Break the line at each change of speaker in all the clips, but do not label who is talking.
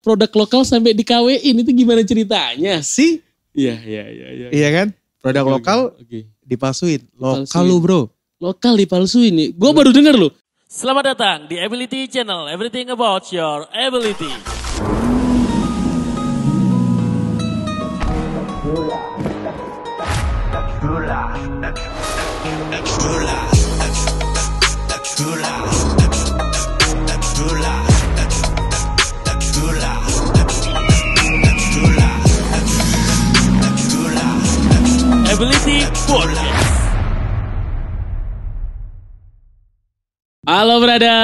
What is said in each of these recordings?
produk lokal sampai di KW-in itu gimana ceritanya?
sih?
Iya.
Iya kan? Produk lokal dipalsuin. Lokal lu bro.
Lokal dipalsuin nih. Gue baru denger loh.
Selamat datang di Ability Channel, everything about your ability. Ability Podcast.
Halo brother.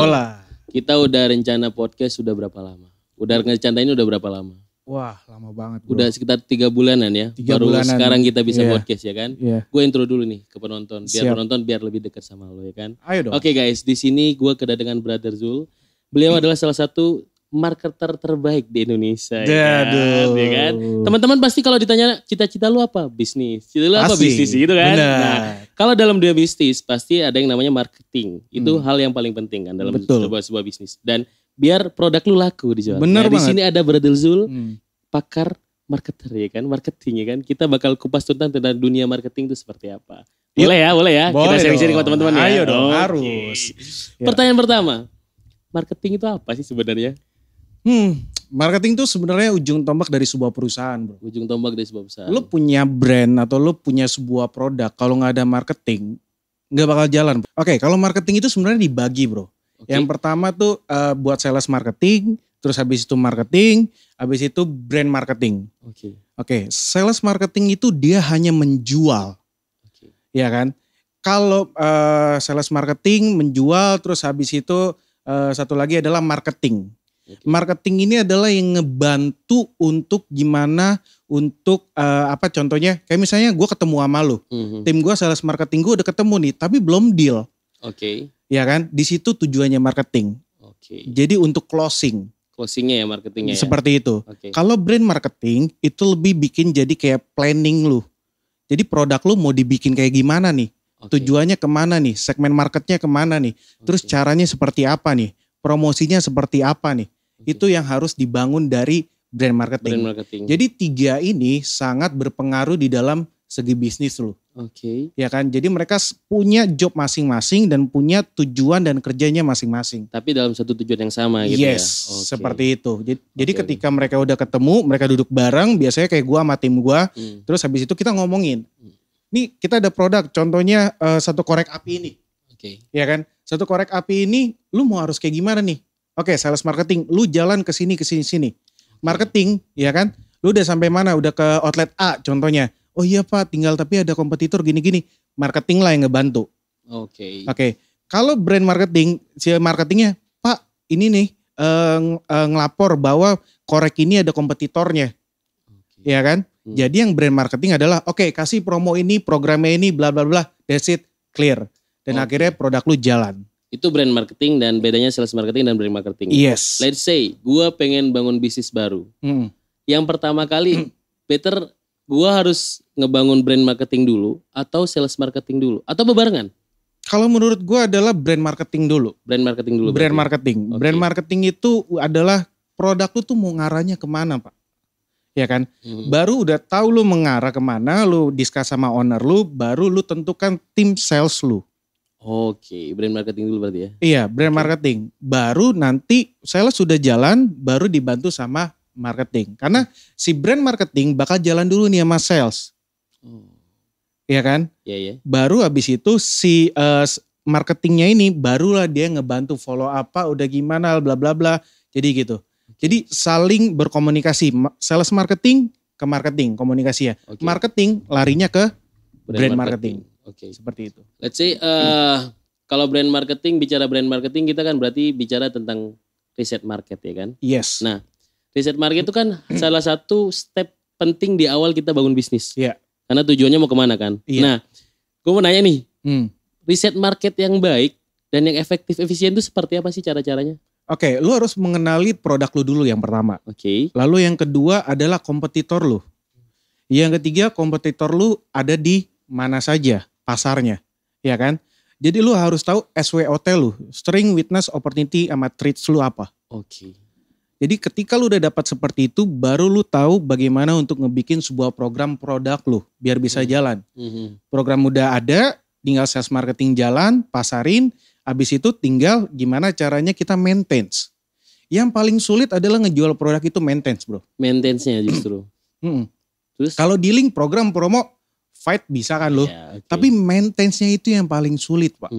Hola.
Kita udah rencana podcast sudah berapa lama? Udah rencana ini udah berapa lama?
Wah lama banget bro.
Udah sekitar 3 bulanan ya.
3
Baru
bulanan.
sekarang kita bisa
Iya.
podcast ya kan.
Iya.
Gue intro dulu nih ke penonton. Biar
Siap.
penonton biar lebih dekat sama lo ya kan.
Ayo dong.
Oke guys, di sini gue kedatangan Brother Zul. Beliau adalah salah satu marketer terbaik di Indonesia. Ya kan?
Aduh.
Ya kan? Teman-teman pasti kalau ditanya cita-cita lu apa? Bisnis. Cita lu apa?
Pasti.
Bisnis gitu kan.
Benar.
Nah, kalau dalam dunia bisnis pasti ada yang namanya marketing. Itu hal yang paling penting kan dalam
Betul.
sebuah bisnis. Dan biar produk lu laku dijual.
Bener
Di
banget.
sini ada Brother Zul,
Hmm.
pakar marketer ya kan, marketing ya kan. Kita bakal kupas tuntas tentang dunia marketing itu seperti apa.
Yuk.
Boleh ya.
Boleh
Kita sharing-sharing sama
dong.
teman-teman ya.
Ayo dong,
Oke.
harus. Ya.
Pertanyaan pertama, marketing itu apa sih sebenarnya?
Marketing tuh sebenarnya ujung tombak dari sebuah perusahaan bro.
Ujung tombak dari sebuah perusahaan.
Lu punya brand atau lu punya sebuah produk, kalau nggak ada marketing nggak bakal jalan. Oke, kalau marketing itu sebenarnya dibagi bro.
Oke.
Yang pertama tuh buat sales marketing, terus habis itu marketing, habis itu brand marketing.
Oke.
Oke, sales marketing itu dia hanya menjual,
Oke.
ya kan? Kalau sales marketing menjual, terus habis itu satu lagi adalah marketing.
Oke.
Marketing ini adalah yang ngebantu untuk gimana untuk contohnya kayak misalnya gue ketemu sama lu,
Mhm.
tim gue sales marketing gue udah ketemu nih, tapi belum deal,
Oke.
ya kan? Di situ tujuannya marketing.
Oke.
Jadi untuk closing
Closingnya ya marketingnya ya.
seperti itu.
Oke.
Kalau brand marketing itu lebih bikin jadi kayak planning lu. Jadi produk lu mau dibikin kayak gimana nih?
Oke.
Tujuannya kemana nih? Segmen marketnya kemana nih? Terus
Oke.
caranya seperti apa nih? Promosinya seperti apa nih?
Oke.
Itu yang harus dibangun dari brand marketing.
Brand marketing.
Jadi 3 ini sangat berpengaruh di dalam segi bisnis lu.
Oke.
Ya kan? Jadi mereka punya job masing-masing dan punya tujuan dan kerjanya masing-masing.
Tapi dalam satu tujuan yang sama gitu ya.
Yes,
Oke.
seperti itu. Jadi
Oke,
ketika mereka udah ketemu, mereka duduk bareng, biasanya kayak gua sama tim gua,
Hmm.
terus habis itu kita ngomongin. Nih kita ada produk, contohnya satu korek api ini.
Oke.
Ya kan? Satu korek api ini lu mau harus kayak gimana nih? Oke, sales marketing, lu jalan ke sini sini. Marketing, ya kan? Lu udah sampai mana? Udah ke outlet A contohnya. Oh iya Pak, tinggal tapi ada kompetitor gini-gini. Marketing lah yang ngebantu.
Oke.
Oke. Kalau brand marketing, si marketingnya, Pak, ini nih ngelapor bahwa korek ini ada kompetitornya.
Oke.
Ya kan?
Hmm.
Jadi yang brand marketing adalah oke, kasih promo ini, programnya ini, bla bla bla, that's it, clear. Dan
Oke.
akhirnya produk lu jalan.
Itu brand marketing dan bedanya sales marketing dan brand marketing.
Yes.
Let's say gue pengen bangun bisnis baru.
Hmm.
Yang pertama kali better gue harus ngebangun brand marketing dulu atau sales marketing dulu atau bebarengan?
Kalau menurut gua adalah brand marketing dulu.
Brand marketing dulu.
Brand
berarti.
marketing.
Oke.
Brand marketing itu adalah produk lu tuh mau ngarahnya kemana Pak. Ya kan?
Hmm.
Baru udah tahu lu mengarah kemana, lu discuss sama owner lu, baru lu tentukan tim sales lu.
Oke, brand marketing dulu berarti ya.
Iya, brand marketing. Baru nanti sales sudah jalan, baru dibantu sama marketing. Karena si brand marketing bakal jalan dulu nih sama sales.
Oh.
Iya kan?
Iya ya.
Baru habis itu si marketingnya ini barulah dia ngebantu follow apa, udah gimana, bla bla bla. Jadi gitu. Jadi saling berkomunikasi. Sales marketing ke marketing, komunikasi ya.
Oke.
Marketing larinya ke brand marketing.
Oke.
Seperti itu.
Let's say kalau brand marketing, bicara brand marketing kita kan berarti bicara tentang riset market ya kan.
Yes.
Nah, riset market itu kan salah satu step penting di awal kita bangun bisnis.
Iya.
Karena tujuannya mau kemana kan.
Iya.
Nah, gue mau nanya nih,
Hmm.
riset market yang baik dan yang efektif, efisien itu seperti apa sih cara-caranya?
Oke, lu harus mengenali produk lu dulu yang pertama.
Oke.
Lalu yang kedua adalah kompetitor lu. Yang ketiga kompetitor lu ada di mana saja pasarnya. Ya kan? Jadi lu harus tahu SWOT lu, String, Witness, Opportunity, sama Treats lu apa.
Oke.
Jadi ketika lu udah dapat seperti itu, baru lu tahu bagaimana untuk ngebikin sebuah program produk lu biar bisa jalan. Program udah ada, tinggal sales marketing jalan, pasarin, habis itu tinggal gimana caranya kita maintenance. Yang paling sulit adalah ngejual produk itu maintenance, bro.
Maintenance-nya justru. Terus?
Kalau dealing program promo, fight bisa kan lo.
Ya, okay.
Tapi maintenance-nya itu yang paling sulit, Pak.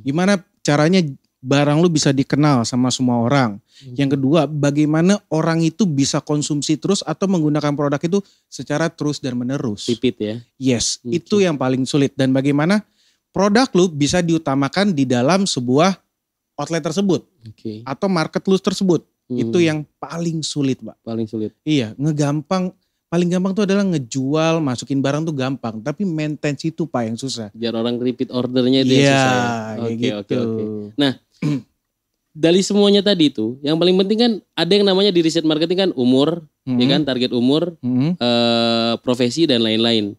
Gimana caranya barang lu bisa dikenal sama semua orang. Yang kedua, bagaimana orang itu bisa konsumsi terus atau menggunakan produk itu secara terus dan menerus.
Repeat ya.
Yes, itu yang paling sulit. Dan bagaimana produk lu bisa diutamakan di dalam sebuah outlet tersebut. Atau market lu tersebut. Itu yang paling sulit, Pak.
Paling sulit.
Iya, paling gampang tuh adalah ngejual, masukin barang tuh gampang. Tapi maintenance itu, Pak, yang susah.
Biar orang repeat ordernya itu yang susah ya. Oke. Nah, dari semuanya tadi itu, yang paling penting kan ada yang namanya di riset marketing kan umur, ya kan, target umur, profesi dan lain-lain,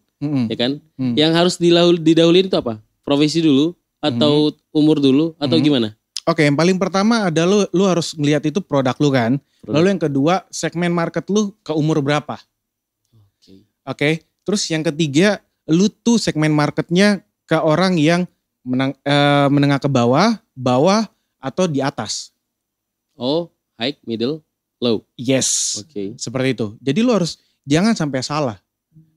ya kan. Yang harus didahuluin itu apa? Profesi dulu atau umur dulu atau gimana?
Oke, yang paling pertama ada lu harus ngelihat itu produk lu kan. Lalu yang kedua, segmen market lu ke umur berapa? Oke. Terus yang ketiga, lu tuh segmen marketnya ke orang yang menengah ke bawah atau di atas.
Oh, high, middle, low.
Yes. Oke. Seperti itu. Jadi lu harus jangan sampai salah.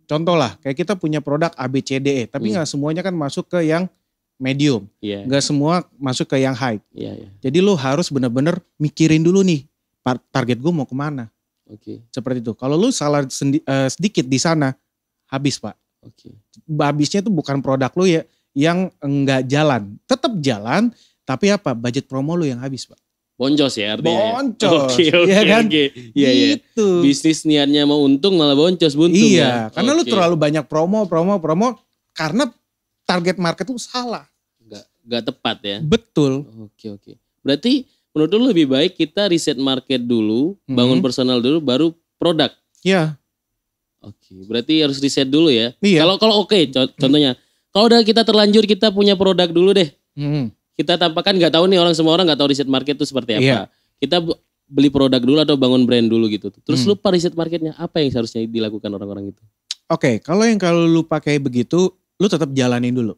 Contoh lah, kayak kita punya produk A, B, C, D, E. Tapi gak semuanya kan masuk ke yang medium. Gak semua masuk ke yang high. Jadi lu harus benar-benar mikirin dulu nih, target gue mau kemana. Seperti itu. Kalau lu salah sedikit di sana, habis, Pak. Habisnya itu bukan produk lu ya yang enggak jalan. Tetap jalan, tapi apa? Budget promo lu yang habis, Pak.
Boncos ya artinya.
Boncos. Iya kan?
Iya.
Gitu.
Bisnis niatnya mau untung malah boncos, buntung.
Iya, karena lu terlalu banyak promo karena target market lu salah.
Gak tepat ya.
Betul.
Oke. Berarti menurut lu lebih baik kita riset market dulu, bangun personal dulu, baru produk.
Iya.
Oke, berarti harus riset dulu ya.
Iya.
Kalau contohnya, kalau udah kita terlanjur kita punya produk dulu deh. Kita tampakkan nggak tahu nih semua orang nggak tahu riset market itu seperti apa.
Iya.
Kita beli produk dulu atau bangun brand dulu gitu. Terus lupa riset marketnya apa yang seharusnya dilakukan orang-orang itu? Oke,
kalau lu pakai begitu, lu tetap jalanin dulu.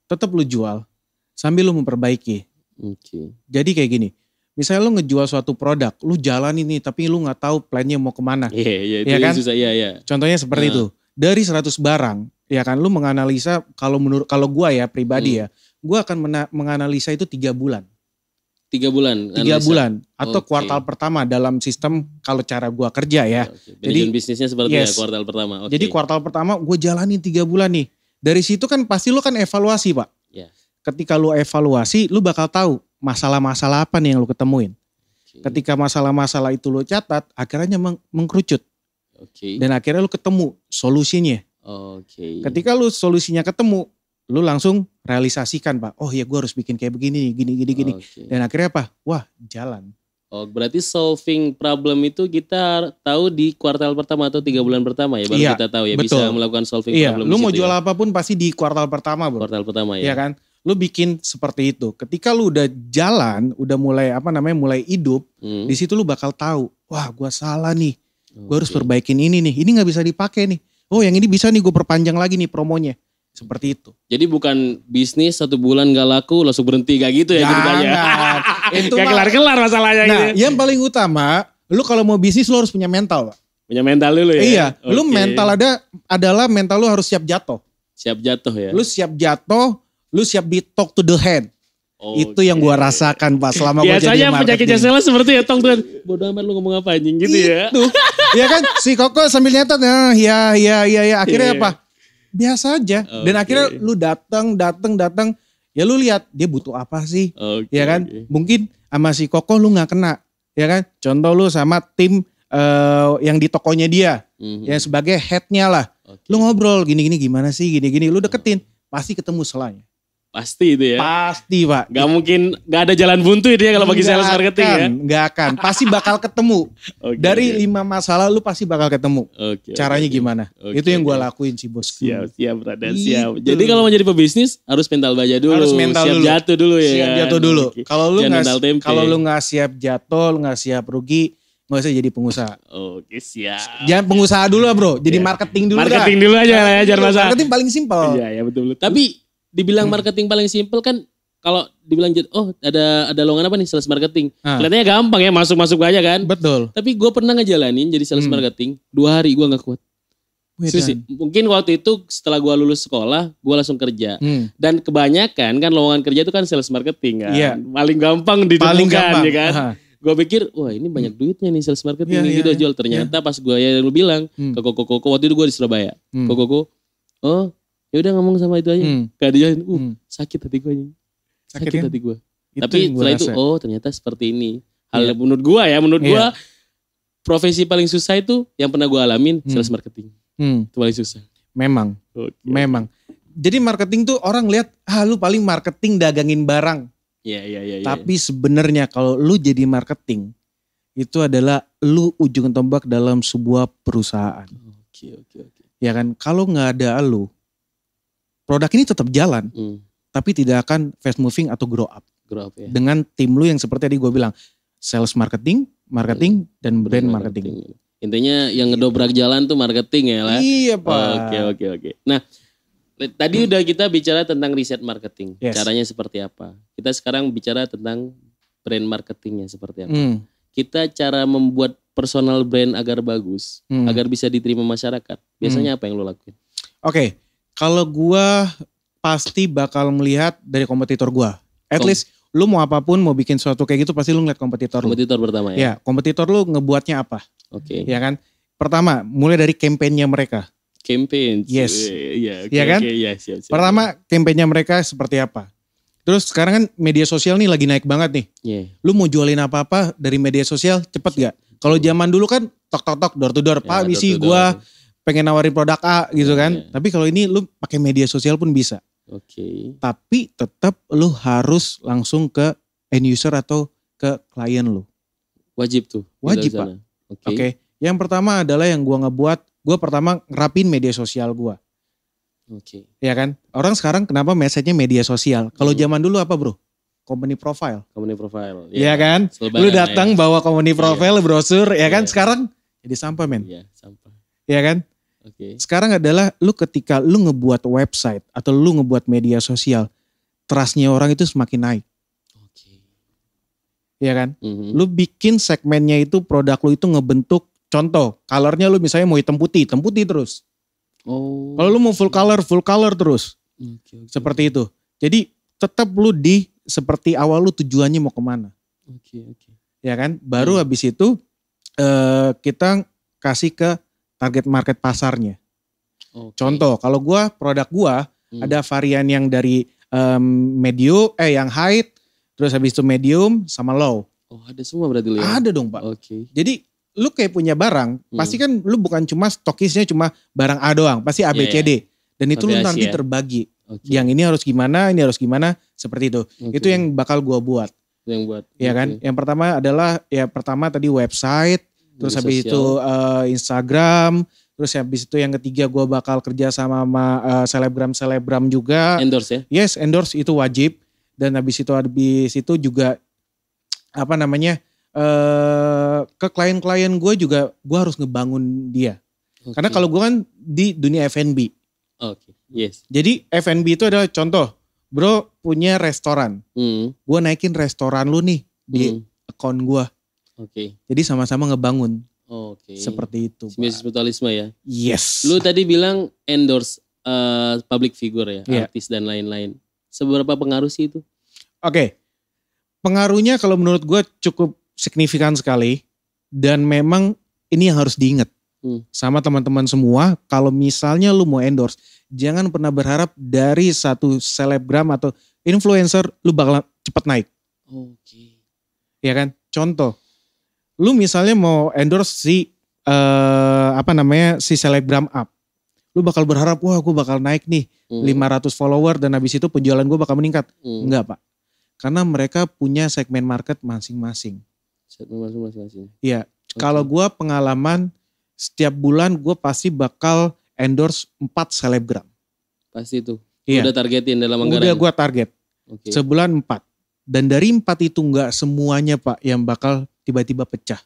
Tetap lu jual sambil lu memperbaiki. Jadi kayak gini, misalnya lu ngejual suatu produk, lu jalan ini tapi lu nggak tahu plannya mau kemana.
Iya, itu
kan?
Susah, iya.
Contohnya seperti itu. Dari 100 barang, ya kan, lu menganalisa kalau gua ya pribadi ya, gua akan menganalisa itu 3 bulan.
3 bulan?
3 bulan atau kuartal pertama dalam sistem kalau cara gua kerja ya.
Jadi bisnisnya seperti ya kuartal pertama.
Jadi kuartal pertama gua jalanin 3 bulan nih. Dari situ kan pasti lu kan evaluasi, Pak. Ketika lu evaluasi, lu bakal tahu masalah-masalah apa nih yang lu ketemuin. Ketika masalah-masalah itu lu catat, akhirnya mengkerucut. Dan akhirnya lu ketemu solusinya. Ketika lu solusinya ketemu, lu langsung realisasikan, Pak. Oh ya, gue harus bikin kayak begini, gini. Dan akhirnya apa? Wah, jalan.
Oh, berarti solving problem itu kita tahu di kuartal pertama atau 3 bulan pertama ya, baru kita tahu ya, betul. Bisa melakukan solving problem.
Lu mau jual apapun pasti di kuartal pertama, Bro.
Kuartal pertama ya.
Iya kan? Lu bikin seperti itu. Ketika lu udah jalan, udah mulai mulai hidup, di situ lu bakal tahu, wah, gua salah nih. Gua harus perbaikin ini nih. Ini nggak bisa dipakai nih. Oh, yang ini bisa nih gue perpanjang lagi nih promonya. Seperti itu.
Jadi bukan bisnis 1 bulan gak laku langsung berhenti gak gitu ya ceritanya.
Itu
gak kelar-kelar masalahnya
gitu.
Nah,
yang paling utama, lu kalau mau bisnis lu harus punya mental, Pak.
Punya mental dulu ya?
Iya, lu mental adalah mental lu harus siap jatuh.
Siap jatuh ya?
Lu siap jatuh, lu siap di talk to the hand. Itu yang gua rasakan, Pak, selama gua jadi marketing.
Biasanya penyakitnya sales seperti ya, talk to the hand. Bodoh amat lu ngomong apa anjing gitu ya.
Iya kan, si Koko sambil nyatat, iya. Akhirnya apa? Biasa aja. Dan akhirnya lu datang, ya lu lihat dia butuh apa sih, ya kan? Mungkin sama si Koko lu nggak kena, ya kan? Contoh lu sama tim yang di tokonya dia, yang sebagai headnya lah. Lu ngobrol gini gimana sih, gini, lu deketin, pasti ketemu selanya.
Pasti itu ya?
Pasti, Pak.
Gak mungkin, gak ada jalan buntu itu ya kalau bagi sales marketing ya?
Gak akan, pasti bakal ketemu. Dari 5 masalah lu pasti bakal ketemu. Caranya gimana? Itu yang gue lakuin sih, bosku.
Siap, brother, siap. Jadi kalau mau jadi pebisnis harus mental baja dulu.
Harus mental
siap
dulu.
jatuh dulu ya.
Siap jatuh dulu. Kalau lu
nggak
siap jatuh, lu gak siap rugi, Gak usah jadi pengusaha.
Oke, siap.
Jangan pengusaha dulu lah bro, jadi marketing dulu.
Marketing dulu aja lah ya, jangan masalah.
Marketing paling simpel.
Iya betul. Tapi dibilang marketing paling simpel kan, kalau dibilang ada lowongan apa nih, sales marketing. Kelihatannya gampang ya, masuk aja kan.
Betul.
Tapi gue pernah ngejalanin jadi sales marketing, 2 hari gue gak kuat. Mungkin waktu itu setelah gue lulus sekolah, gue langsung kerja. Dan kebanyakan kan lowongan kerja itu kan sales marketing kan.
Iya.
Paling gampang ditemukan ya kan. Gue pikir, wah ini banyak duitnya nih sales marketing nih, gitu jual. Ternyata pas gue ya lu bilang ke Koko, waktu itu gue di Surabaya. Koko, oh ya udah ngomong sama itu aja. Gak dijahin, sakit hati gue. Sakit hati gue. Tapi setelah itu, ternyata seperti ini. Hal menurut gue gue profesi paling susah itu yang pernah gue alamin sales marketing. Itu paling susah.
Memang. Jadi marketing tuh orang lihat, lu paling marketing dagangin barang.
Iya.
Tapi sebenarnya kalau lu jadi marketing, itu adalah lu ujung tombak dalam sebuah perusahaan.
Oke.
Ya kan, kalau nggak ada lu, produk ini tetap jalan, tapi tidak akan fast moving atau grow up.
Ya.
Dengan tim lu yang seperti tadi gue bilang, sales marketing, dan brand marketing.
Intinya yang ngedobrak jalan tuh marketing ya lah.
Iya Pak.
Oke. Nah, tadi udah kita bicara tentang riset marketing.
Yes.
Caranya seperti apa. Kita sekarang bicara tentang brand marketingnya seperti apa. Kita cara membuat personal brand agar bagus, agar bisa diterima masyarakat. Biasanya apa yang lo lakuin?
Oke, kalau gua pasti bakal melihat dari kompetitor gua. At least lu mau apapun, mau bikin sesuatu kayak gitu pasti lu ngeliat kompetitor lu.
Kompetitor pertama ya?
Ya, kompetitor lu ngebuatnya apa.
Oke.
Ya kan? Pertama, mulai dari campaign-nya mereka.
Campaign?
Yes.
Iya
kan?
Iya, siap.
Pertama, campaign-nya mereka seperti apa. Terus sekarang kan media sosial nih lagi naik banget nih.
Yeah.
Lu mau jualin apa-apa dari media sosial cepet gak? Kalau zaman dulu kan tok door to door. Pak misi gua pengen nawarin produk A gitu kan. Tapi kalau ini lu pakai media sosial pun bisa.
Oke.
Tapi tetap lu harus langsung ke end user atau ke klien lu.
Wajib tuh.
Wajib Pak. Oke. Yang pertama adalah yang gua ngebuat, gua pertama ngerapin media sosial gua.
Oke.
Ya kan? Orang sekarang kenapa message-nya media sosial? Kalau zaman dulu apa bro? Company profile.
Company profile.
Iya kan? Lu datang bawa company profile, brosur, ya kan? Sekarang jadi sampah men.
Iya, sampah.
Ya kan?
Oke.
Sekarang adalah lu ketika lu ngebuat website atau lu ngebuat media sosial, trust-nya orang itu semakin naik.
Oke.
Ya kan? Lu bikin segmennya itu, produk lu itu ngebentuk, contoh, colornya lu misalnya mau hitam putih terus.
Oh.
Kalau lu mau full color terus.
Okay.
Seperti itu. Jadi tetap lu seperti awal lu tujuannya mau kemana.
Oke.
Ya kan? Baru habis itu kita kasih ke target market pasarnya. Okay. Contoh, kalau produk gua ada varian yang dari yang high, terus habis itu medium sama low.
Oh, ada semua berarti lu ya?
Ada dong Pak.
Oke.
Jadi lu kayak punya barang, pasti kan lu bukan cuma stokisnya cuma barang A doang, pasti A, B, C, D. Dan itu lu nanti terbagi. Okay. Yang ini harus gimana, seperti itu. Okay. Itu yang bakal gua buat.
Yang buat.
Iya kan? Yang pertama adalah, tadi website, terus habis itu Instagram, terus habis itu yang ketiga gua bakal kerja sama selebgram juga.
Endorse ya?
Yes, endorse itu wajib. Dan habis itu juga ke klien-klien gue juga gue harus ngebangun dia. Okay. Karena kalau gue kan di dunia F&B.
Oke. Yes.
Jadi F&B itu adalah contoh, bro punya restoran. Gue naikin restoran lu nih di account gue.
Oke.
Jadi sama-sama ngebangun.
Oke.
Seperti itu.
Bisnis mutualisme ya.
Yes.
Lu tadi bilang endorse public figure ya, artis dan lain-lain. Seberapa pengaruh sih itu?
Oke. Pengaruhnya kalau menurut gue cukup signifikan sekali, dan memang ini yang harus diingat sama teman-teman semua. Kalau misalnya lu mau endorse, jangan pernah berharap dari satu selebgram atau influencer lu bakal cepet naik.
Oke.
Ya kan? Contoh, lu misalnya mau endorse si selebgram up, lu bakal berharap wah gue bakal naik nih 500 follower dan habis itu penjualan gue bakal meningkat. Enggak Pak, karena mereka punya segmen market masing-masing. Iya, kalau gue pengalaman setiap bulan gue pasti bakal endorse 4 selebgram.
Pasti itu.
Iya.
Udah targetin dalam anggaran.
Udah gue target. Okay. Sebulan 4. Dan dari 4 itu gak semuanya Pak yang bakal tiba-tiba pecah.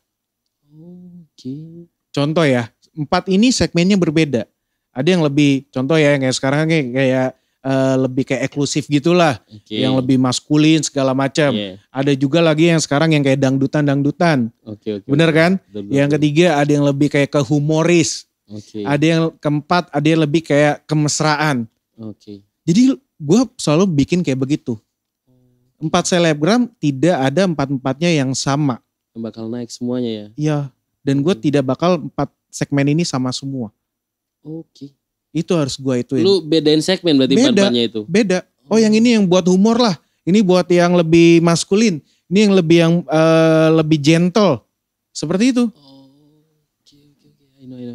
Oke.
Contoh ya, 4 ini segmennya berbeda. Ada yang lebih, contoh ya kayak sekarang kayak lebih kayak eksklusif gitulah. Yang lebih maskulin segala macam. Ada juga lagi yang sekarang yang kayak dangdutan. Bener kan? Yang ketiga ada yang lebih kayak ke humoris. Ada yang keempat ada yang lebih kayak kemesraan. Jadi gue selalu bikin kayak begitu. 4 selebgram tidak ada 4-4-nya yang sama.
Yang bakal naik semuanya ya?
Iya. Dan gue tidak bakal 4 segmen ini sama semua.
Oke.
Itu harus gue ituin.
Lu bedain segmen berarti empat-empatnya itu?
Beda. Oh yang ini yang buat humor lah. Ini buat yang lebih maskulin. Ini yang lebih gentle. Seperti itu.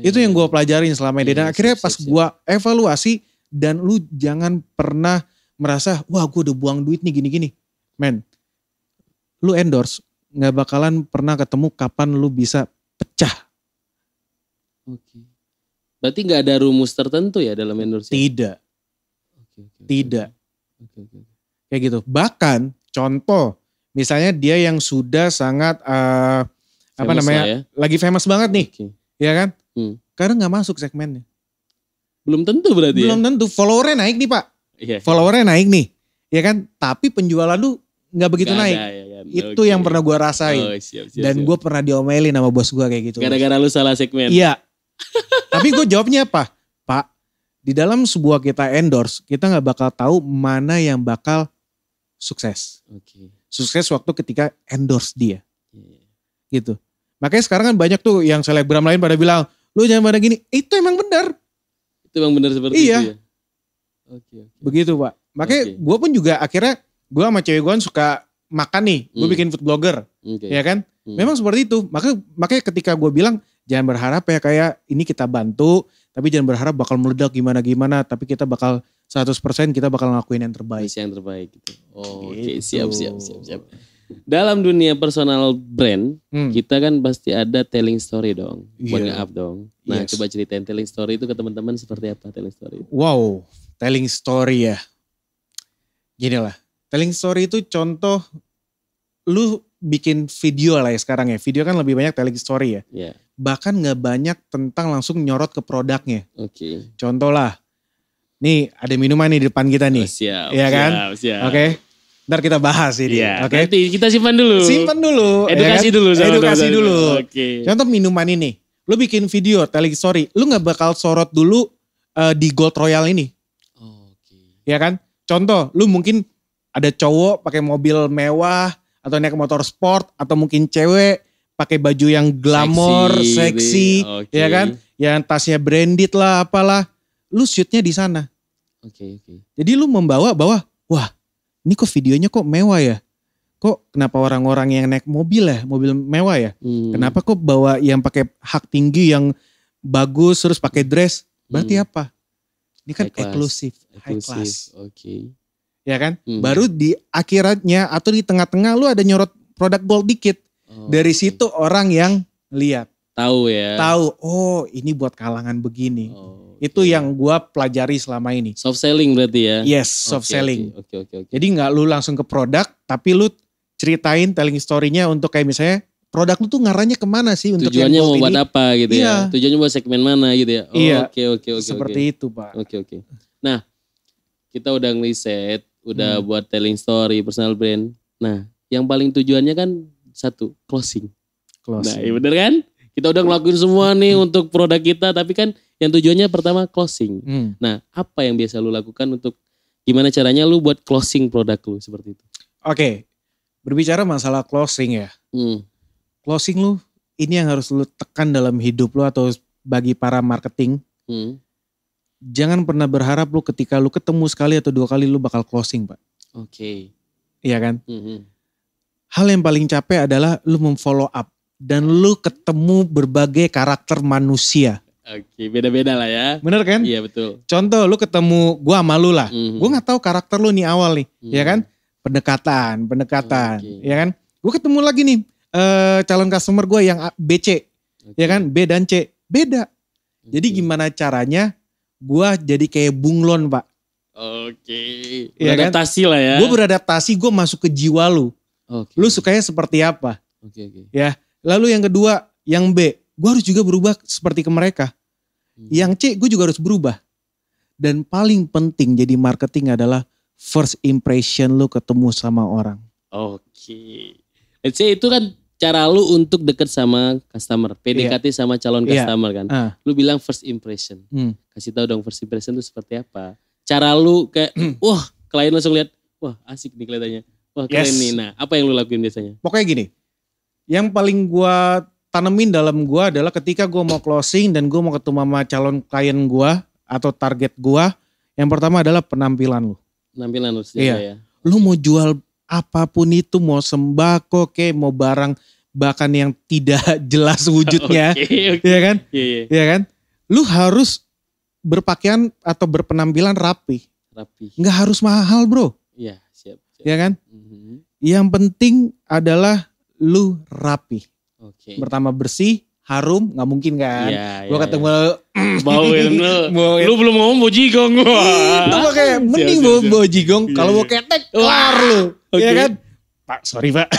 Itu yang gue pelajarin selama ini. Dan akhirnya pas gue evaluasi. Dan lu jangan pernah merasa, wah gue udah buang duit nih gini-gini. Men, lu endorse. Gak bakalan pernah ketemu kapan lu bisa pecah.
Oke. Berarti gak ada rumus tertentu ya dalam endorse?
Tidak. Tidak. Kayak gitu. Bahkan contoh, misalnya dia yang sudah sangat lagi famous banget nih, ya kan? Karena nggak masuk segmennya.
Belum tentu berarti.
Belum tentu. Followernya naik nih Pak. Followernya naik nih, ya kan? Tapi penjualan lu nggak begitu naik. Itu yang pernah gue rasain. Dan gue pernah diomelin sama bos gue kayak gitu.
Gara-gara lu salah segmen.
Iya. Tapi gue jawabnya apa? Pak, di dalam sebuah kita endorse, kita gak bakal tahu mana yang bakal sukses. Sukses waktu ketika endorse dia. Gitu. Makanya sekarang kan banyak tuh yang selebgram lain pada bilang, lu jangan pada gini. Itu emang benar.
Itu emang benar seperti itu ya?
Begitu Pak. Makanya gue pun juga akhirnya, gue sama cewek gue suka makan nih. Gue bikin food blogger. Ya kan? Memang seperti itu. Makanya ketika gue bilang, jangan berharap ya kayak ini kita bantu, tapi jangan berharap bakal meledak gimana-gimana, tapi kita bakal 100% kita bakal ngelakuin yang terbaik.
Yang terbaik gitu. Oke, siap. Dalam dunia personal brand, kita kan pasti ada telling story dong, buat nge-up dong. Nah, coba ceritain telling story itu ke teman-teman seperti apa telling story itu?
Wow, telling story ya. Gini lah, telling story itu contoh lu bikin video lah ya sekarang ya. Video kan lebih banyak telling story ya. Bahkan gak banyak tentang langsung nyorot ke produknya. Contoh lah, nih ada minuman nih di depan kita nih.
Siap.
Oke. Ntar kita bahas ini.
Nanti kita simpan dulu. Edukasi dulu.
Edukasi dulu. Contoh minuman ini. Lu bikin video telling story. Lu gak bakal sorot dulu di Gold Royal ini. Ya kan? Contoh, lu mungkin ada cowok pakai mobil mewah. Atau naik motor sport. Atau mungkin cewek pakai baju yang glamor, seksi, ya kan? Yang tasnya branded lah, apalah. Lu shootnya di sana. Jadi lu membawa bahwa, wah, ini kok videonya kok mewah ya? Kok kenapa orang-orang yang naik mobil ya, mobil mewah ya? Kenapa kok bawa yang pakai hak tinggi yang bagus terus pakai dress? Berarti apa? Ini kan eksklusif, high class. Ya kan? Baru di akhiratnya atau di tengah-tengah lu ada nyorot produk gold dikit. Dari situ orang yang lihat.
Tahu ya.
Tahu, oh ini buat kalangan begini. Itu yang gua pelajari selama ini.
Soft selling berarti ya?
Yes, soft selling. Jadi gak lu langsung ke produk, tapi lu ceritain telling story-nya untuk kayak misalnya produk lu tuh ngarahnya kemana sih untuk
tujuannya mau buat apa gitu ya? Tujuannya buat segmen mana gitu ya? Oke.
Seperti itu Pak.
Oke. Nah, kita udah ngeriset, udah buat telling story, personal brand. Nah, yang paling tujuannya kan satu, closing. Nah, iya bener kan? Kita udah ngelakuin semua nih untuk produk kita, tapi kan yang tujuannya pertama closing. Nah, apa yang biasa lu lakukan untuk gimana caranya lu buat closing produk lu seperti itu?
Oke, berbicara masalah closing ya. Closing lu, ini yang harus lu tekan dalam hidup lu atau bagi para marketing. Jangan pernah berharap lu ketika lu ketemu sekali atau 2 kali lu bakal closing Pak. Iya kan? Hal yang paling capek adalah lu memfollow up. Dan lu ketemu berbagai karakter manusia.
Beda-beda lah ya.
Bener kan?
Iya betul.
Contoh lu ketemu gua sama lu lah. Gua gak tahu karakter lu nih awal nih. Ya kan? Pendekatan. Ya kan? Gua ketemu lagi nih calon customer gua yang BC. Ya kan? B dan C. Beda. Jadi gimana caranya gua jadi kayak bunglon Pak.
Beradaptasi lah ya.
Gua beradaptasi, gua masuk ke jiwa lu. Lu sukanya seperti apa? Ya. Lalu yang kedua, Yang B, gue harus juga berubah seperti ke mereka. Yang C, gue juga harus berubah. Dan paling penting jadi marketing adalah first impression lu ketemu sama orang.
Oke. Let's say itu kan cara lu untuk deket sama customer. PDKT sama calon customer kan. Lu bilang first impression. Kasih tahu dong first impression itu seperti apa. Cara lu kayak, wah klien langsung lihat, wah asik nih kelihatannya. Wah keren nih. Nah apa yang lu lakuin biasanya?
Pokoknya gini, yang paling gue tanemin dalam gue adalah ketika gue mau closing dan gue mau ketemu sama calon klien gue atau target gue, yang pertama adalah penampilan lu.
Penampilan lu ya.
Lu mau jual apapun itu, mau sembako mau barang bahkan yang tidak jelas wujudnya, ya kan? Iya kan? Lu harus berpakaian atau berpenampilan rapi. Nggak harus mahal bro.
Iya siap.
Ya kan? Yang penting adalah lu rapi. Pertama bersih, harum, nggak mungkin kan? Gua ketemu
bauin lu belum ngomong bau jigong gua.
Lu pakai mending bau jigong. Kalau mau ketek, kelar lu. Iya kan? Pak, sorry Pak.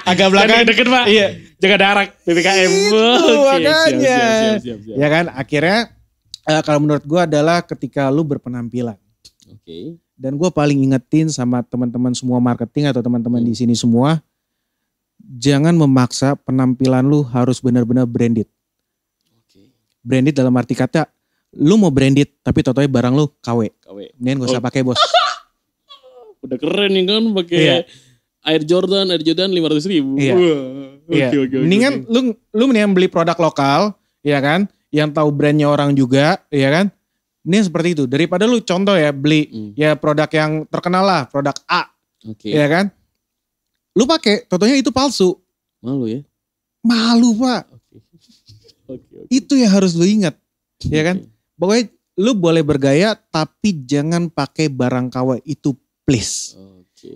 Agak belakang.
Deket Pak. Iya. Jaga darak PPKM.
Makanya. Ya kan? Akhirnya kalau menurut gua adalah ketika lu berpenampilan. Dan gua paling ingetin sama teman-teman semua marketing atau teman-teman di sini semua. Jangan memaksa penampilan lu harus benar-benar branded. Branded dalam arti kata, lu mau branded tapi totonya barang lu KW. Mendingan gak usah pakai bos.
Udah keren nih kan pakai Air Jordan 500.000.
Mendingan lu mendingan beli produk lokal, ya kan? Yang tahu brandnya orang juga, ya kan? Ini seperti itu. Daripada lu contoh ya beli ya produk yang terkenal lah, produk A, ya kan? Lu pakai, totonya itu palsu.
Malu ya?
Malu Pak. Itu yang harus lu ingat, ya kan? Pokoknya lu boleh bergaya tapi jangan pakai barang KW itu please.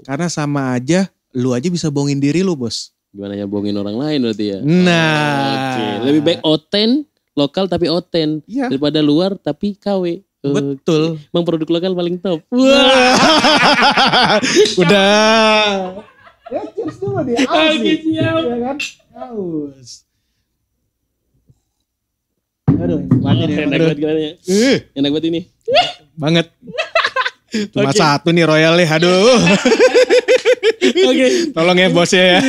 Karena sama aja, lu aja bisa bohongin diri lu bos.
Gimana ya bohongin orang lain berarti ya?
Nah.
Lebih baik oten, lokal tapi oten. Daripada luar tapi KW.
Betul.
Emang produk lokal paling top.
Udah. Ya cheers dulu deh.
Siap.
Ya kan? Aus. Aduh,
enak banget ini.
Banget. Cuma satu nih Royal nih, aduh. Tolong ya bos ya.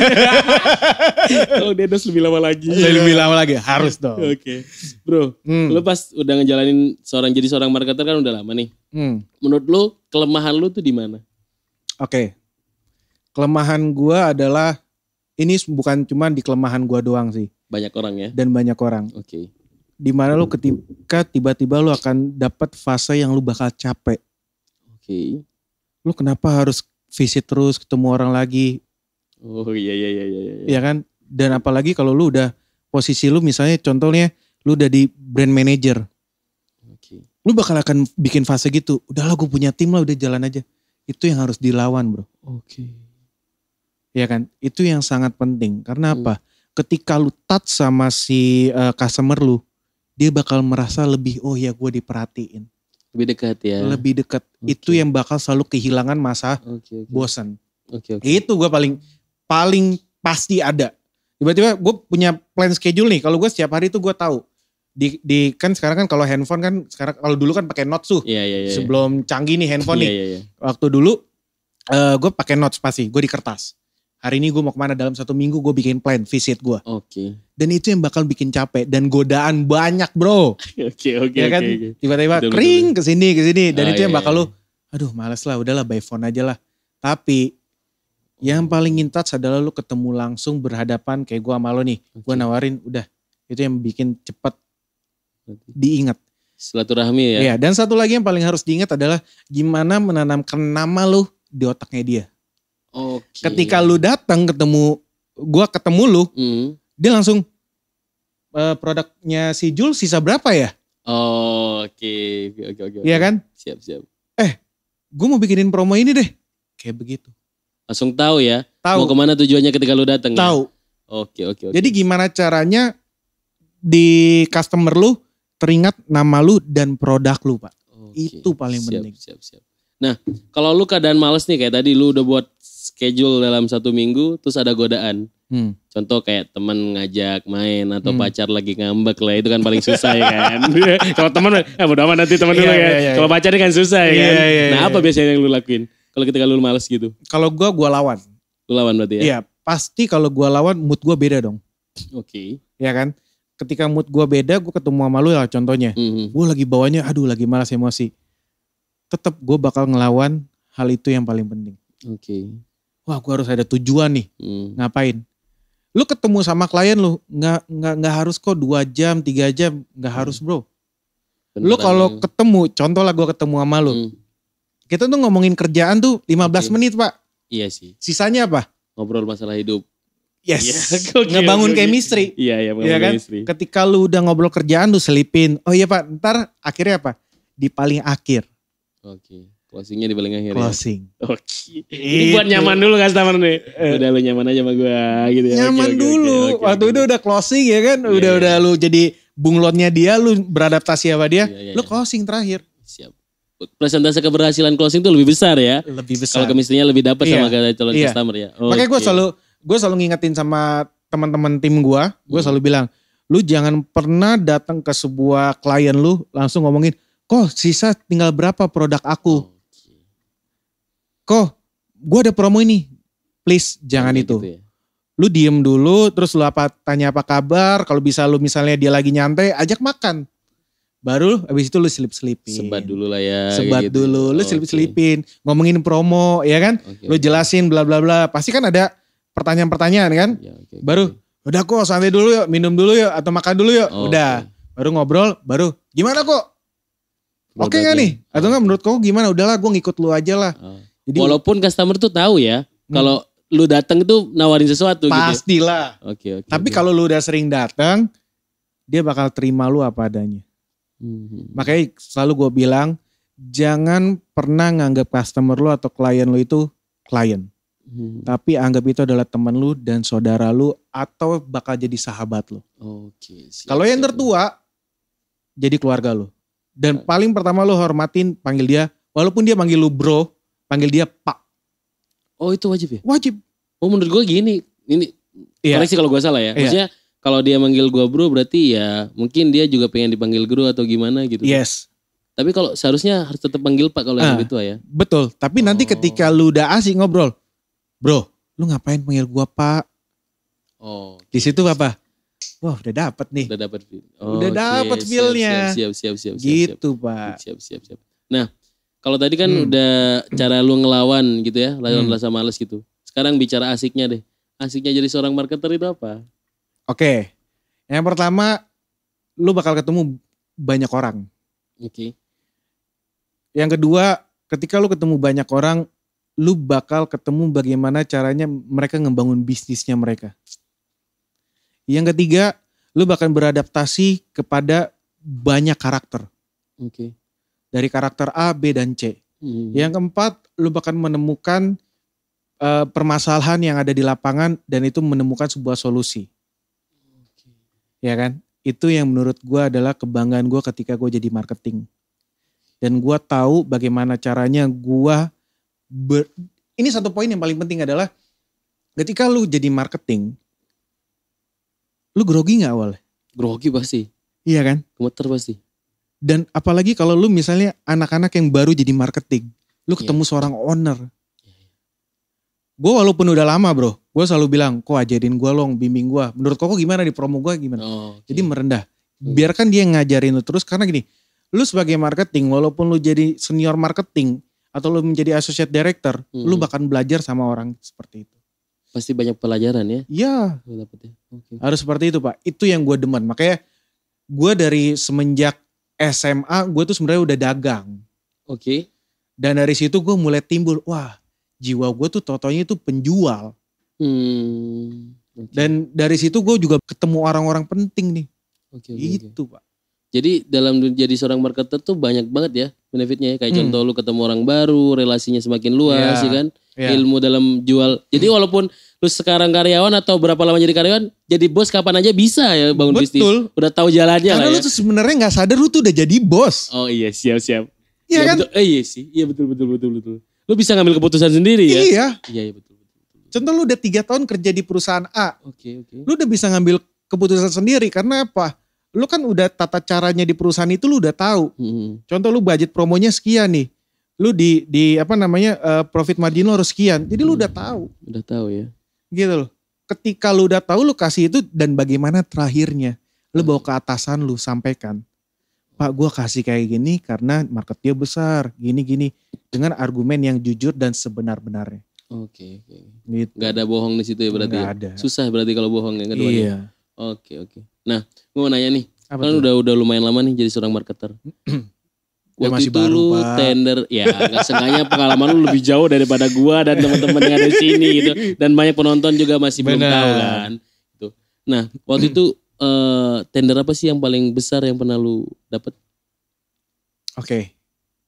Tolong Dedos lebih lama lagi.
Harus dong.
Bro, lu pas udah ngejalanin jadi seorang marketer kan udah lama nih. Menurut lu kelemahan lu tuh di mana?
Kelemahan gua adalah, ini bukan cuma di kelemahan gua doang sih.
Banyak orang ya?
Dan banyak orang. Dimana lu ketika tiba-tiba lu akan dapat fase yang lu bakal capek. Lu kenapa harus visit terus, ketemu orang lagi?
Iya.
Iya kan? Dan apalagi kalau lu udah, posisi lu misalnya contohnya, lu udah di brand manager. Lu bakal akan bikin fase gitu. Udahlah gue punya tim lah, udah jalan aja. Itu yang harus dilawan bro. Ya kan, itu yang sangat penting. Karena apa? Ketika lu touch sama si customer lu, dia bakal merasa lebih, oh ya gue diperhatiin.
Lebih dekat ya.
Lebih dekat. Itu yang bakal selalu kehilangan masa bosan. Itu gue paling pasti ada. Tiba-tiba gue punya plan schedule nih. Kalau gue setiap hari itu gue tahu. Di kan sekarang kan kalau handphone kan sekarang, kalau dulu kan pakai notes tuh. Sebelum canggih nih handphone nih. Waktu dulu gue pakai notes pasti. Gue di kertas. Hari ini gue mau kemana dalam 1 minggu, gue bikin plan visit gue. Dan itu yang bakal bikin capek dan godaan banyak bro. Ya kan? Tiba-tiba kering kesini. Dan itu yang bakal lu, aduh males lah, udahlah by phone aja lah. Tapi yang paling in touch adalah lu ketemu langsung berhadapan kayak gue sama lo nih. Gue nawarin, udah itu yang bikin cepet diingat.
Silaturahmi ya.
Iya, dan satu lagi yang paling harus diingat adalah gimana menanamkan nama lu di otaknya dia. Ketika lu datang ketemu lu, dia langsung produknya si Jul sisa berapa ya?
Oke.
Iya kan?
Siap.
Gue mau bikinin promo ini deh. Kayak begitu.
Langsung tahu ya. Mau kemana tujuannya ketika lu datang.
Tahu.
Oke.
Jadi gimana caranya di customer lu teringat nama lu dan produk lu Pak. Itu paling penting.
Siap. Nah kalau lu keadaan males nih kayak tadi lu udah buat schedule dalam 1 minggu terus ada godaan. Contoh kayak teman ngajak main atau pacar lagi ngambek lah, itu kan paling susah ya kan. Kalau teman bodo amat nanti teman dulu ya. Kalau pacar kan susah ya kan. Nah apa biasanya yang lu lakuin kalau ketika lu males gitu?
Kalau gue lawan.
Lu lawan berarti ya?
Iya pasti kalau gue lawan mood gue beda dong.
Oke.
Ya kan. Ketika mood gue beda, gue ketemu sama lu lah contohnya. Gue lagi bawanya aduh lagi malas emosi. Tetap gue bakal ngelawan hal itu yang paling penting.
Oke.
Wah gue harus ada tujuan nih. Ngapain? Lu ketemu sama klien lu, nggak harus kok 2 jam, 3 jam, nggak harus bro. Beneran lu kalau ketemu, contoh lah gue ketemu sama lu. Kita tuh ngomongin kerjaan tuh 15 menit pak.
Iya sih.
Sisanya apa?
Ngobrol masalah hidup.
Yes. Ngebangun chemistry.
Iya bangun
kan?
chemistry.
Ketika lu udah ngobrol kerjaan lu selipin. Oh iya pak, ntar akhirnya apa? Di paling akhir.
Oke. Closingnya di paling akhir
Closing.
ya? Oke. Ini buat nyaman dulu customer nih. Udah lu nyaman aja sama gue gitu ya.
Nyaman dulu. Waktu itu udah closing ya kan. Udah lu jadi bunglonnya dia. Lu beradaptasi sama dia. Lu closing terakhir.
Siap. Presentase keberhasilan closing tuh lebih besar ya.
Lebih besar.
Kalau chemistry-nya lebih dapat sama calon customer ya.
Makanya gue selalu ngingetin sama teman-teman tim gue. Gue selalu bilang. Lu jangan pernah datang ke sebuah klien lu. Langsung ngomongin. Kok sisa tinggal berapa produk aku. Kok gue ada promo ini, please jangan itu. Gitu ya? Lu diem dulu, terus lu tanya apa kabar, kalau bisa lu misalnya dia lagi nyantai, ajak makan. Baru abis itu lu selip-selipin.
Sebat dulu lah ya.
Sebat gitu. Dulu, lu selip-selipin. Ngomongin promo ya kan, lu jelasin bla bla bla. Pasti kan ada pertanyaan-pertanyaan kan. Ya, baru, udah kok santai dulu yuk, minum dulu yuk, atau makan dulu yuk. Udah, baru ngobrol, baru gimana kok? Oke gak nih? Atau enggak menurut kau gimana? Udahlah gue ngikut lu aja lah.
Jadi, walaupun customer tuh tahu ya, kalau lu datang itu nawarin sesuatu
pastilah.
Gitu. Oke.
Tapi kalau lu udah sering datang, dia bakal terima lu apa adanya. Makanya selalu gue bilang, jangan pernah nganggap customer lu atau klien lu itu klien. Tapi anggap itu adalah teman lu dan saudara lu atau bakal jadi sahabat lu. Kalau yang tertua, jadi keluarga lu. Dan paling pertama lu hormatin, panggil dia, walaupun dia panggil lu bro, panggil dia pak.
Oh itu wajib ya?
Wajib.
Oh menurut gue gini, ini koreksi kalau gue salah ya. Maksudnya kalau dia manggil gue bro berarti ya mungkin dia juga pengen dipanggil guru atau gimana gitu.
Yes.
Tapi kalau seharusnya harus tetap panggil pak kalau yang lebih tua ya.
Betul, tapi nanti ketika lu udah asik ngobrol, bro lu ngapain panggil gue pak? Di situ apa? Wah udah dapet nih. Udah dapet feel-nya.
Siap.
Gitu pak.
Siap. Nah. Kalau tadi kan udah cara lu ngelawan gitu ya, lawan rasa males gitu. Sekarang bicara asiknya deh. Asiknya jadi seorang marketer itu apa?
Oke. Yang pertama, lu bakal ketemu banyak orang.
Oke.
Yang kedua, ketika lu ketemu banyak orang, lu bakal ketemu bagaimana caranya mereka ngebangun bisnisnya mereka. Yang ketiga, lu bakal beradaptasi kepada banyak karakter.
Oke.
Dari karakter A, B, dan C. Yang keempat, lu bakal menemukan permasalahan yang ada di lapangan dan itu menemukan sebuah solusi. Ya kan? Itu yang menurut gue adalah kebanggaan gue ketika gue jadi marketing. Dan gue tahu bagaimana caranya ini satu poin yang paling penting adalah ketika lu jadi marketing, lu grogi gak awalnya?
Grogi pasti.
Iya kan?
Gemeter pasti.
Dan apalagi kalau lu misalnya anak-anak yang baru jadi marketing. Lu ketemu seorang owner. Gue walaupun udah lama bro. Gue selalu bilang, kok ajarin gue long, bimbing gue. Menurut kok gimana di promo gue gimana. Jadi merendah. Biarkan dia ngajarin lu terus. Karena gini, lu sebagai marketing walaupun lu jadi senior marketing. Atau lu menjadi associate director. Lu bakal belajar sama orang seperti itu.
Pasti banyak pelajaran ya.
Iya. Harus seperti itu pak. Itu yang gue demen. Makanya gue dari semenjak SMA gue tuh sebenarnya udah dagang.
Oke.
Dan dari situ gue mulai timbul, wah jiwa gue tuh totonya itu penjual. Dan dari situ gue juga ketemu orang-orang penting nih. Gitu pak.
Jadi dalam jadi seorang marketer tuh banyak banget ya benefitnya ya. Kayak contoh lu ketemu orang baru, relasinya semakin luas ya kan. Ilmu dalam jual. Jadi walaupun lu sekarang karyawan atau berapa lama jadi karyawan, jadi bos kapan aja bisa ya bangun bisnis. Udah tahu jalannya lah ya.
Karena lu tuh sebenarnya gak sadar lu tuh udah jadi bos.
Oh iya siap.
Iya kan?
Betul. Iya sih, iya betul. Lu bisa ngambil keputusan sendiri ya.
Iya
betul.
Contoh lu udah 3 tahun kerja di perusahaan A.
Oke.
Lu udah bisa ngambil keputusan sendiri. Karena apa? Lu kan udah tata caranya di perusahaan itu lu udah tahu. Contoh lu budget promonya sekian nih. Lu di profit margin lu harus sekian. Jadi lu udah tahu.
Udah tahu ya.
Gitu loh. Ketika lu udah tahu, lu kasih itu, dan bagaimana terakhirnya. Lu bawa ke atasan lu, sampaikan. Pak, gue kasih kayak gini karena market dia besar. Gini-gini. Dengan argumen yang jujur dan sebenar-benarnya.
Oke.
Gitu.
Gak ada bohong di situ ya berarti.
Gak
ya?
ada. Susah
berarti kalau bohong yang kedua.
Iya.
Oke. Nah, gue mau nanya nih.
Apa
Kan
tuh?
udah lumayan lama nih jadi seorang marketer. Waktu
masih
itu
baru,
lu
Pak.
tender, ya gak sengaja pengalaman lu lebih jauh daripada gua dan teman-teman yang ada di sini gitu. Dan banyak penonton juga masih belum
Benar.
tahu kan. Gitu. Nah, waktu itu tender apa sih yang paling besar yang pernah lu dapat?
Oke.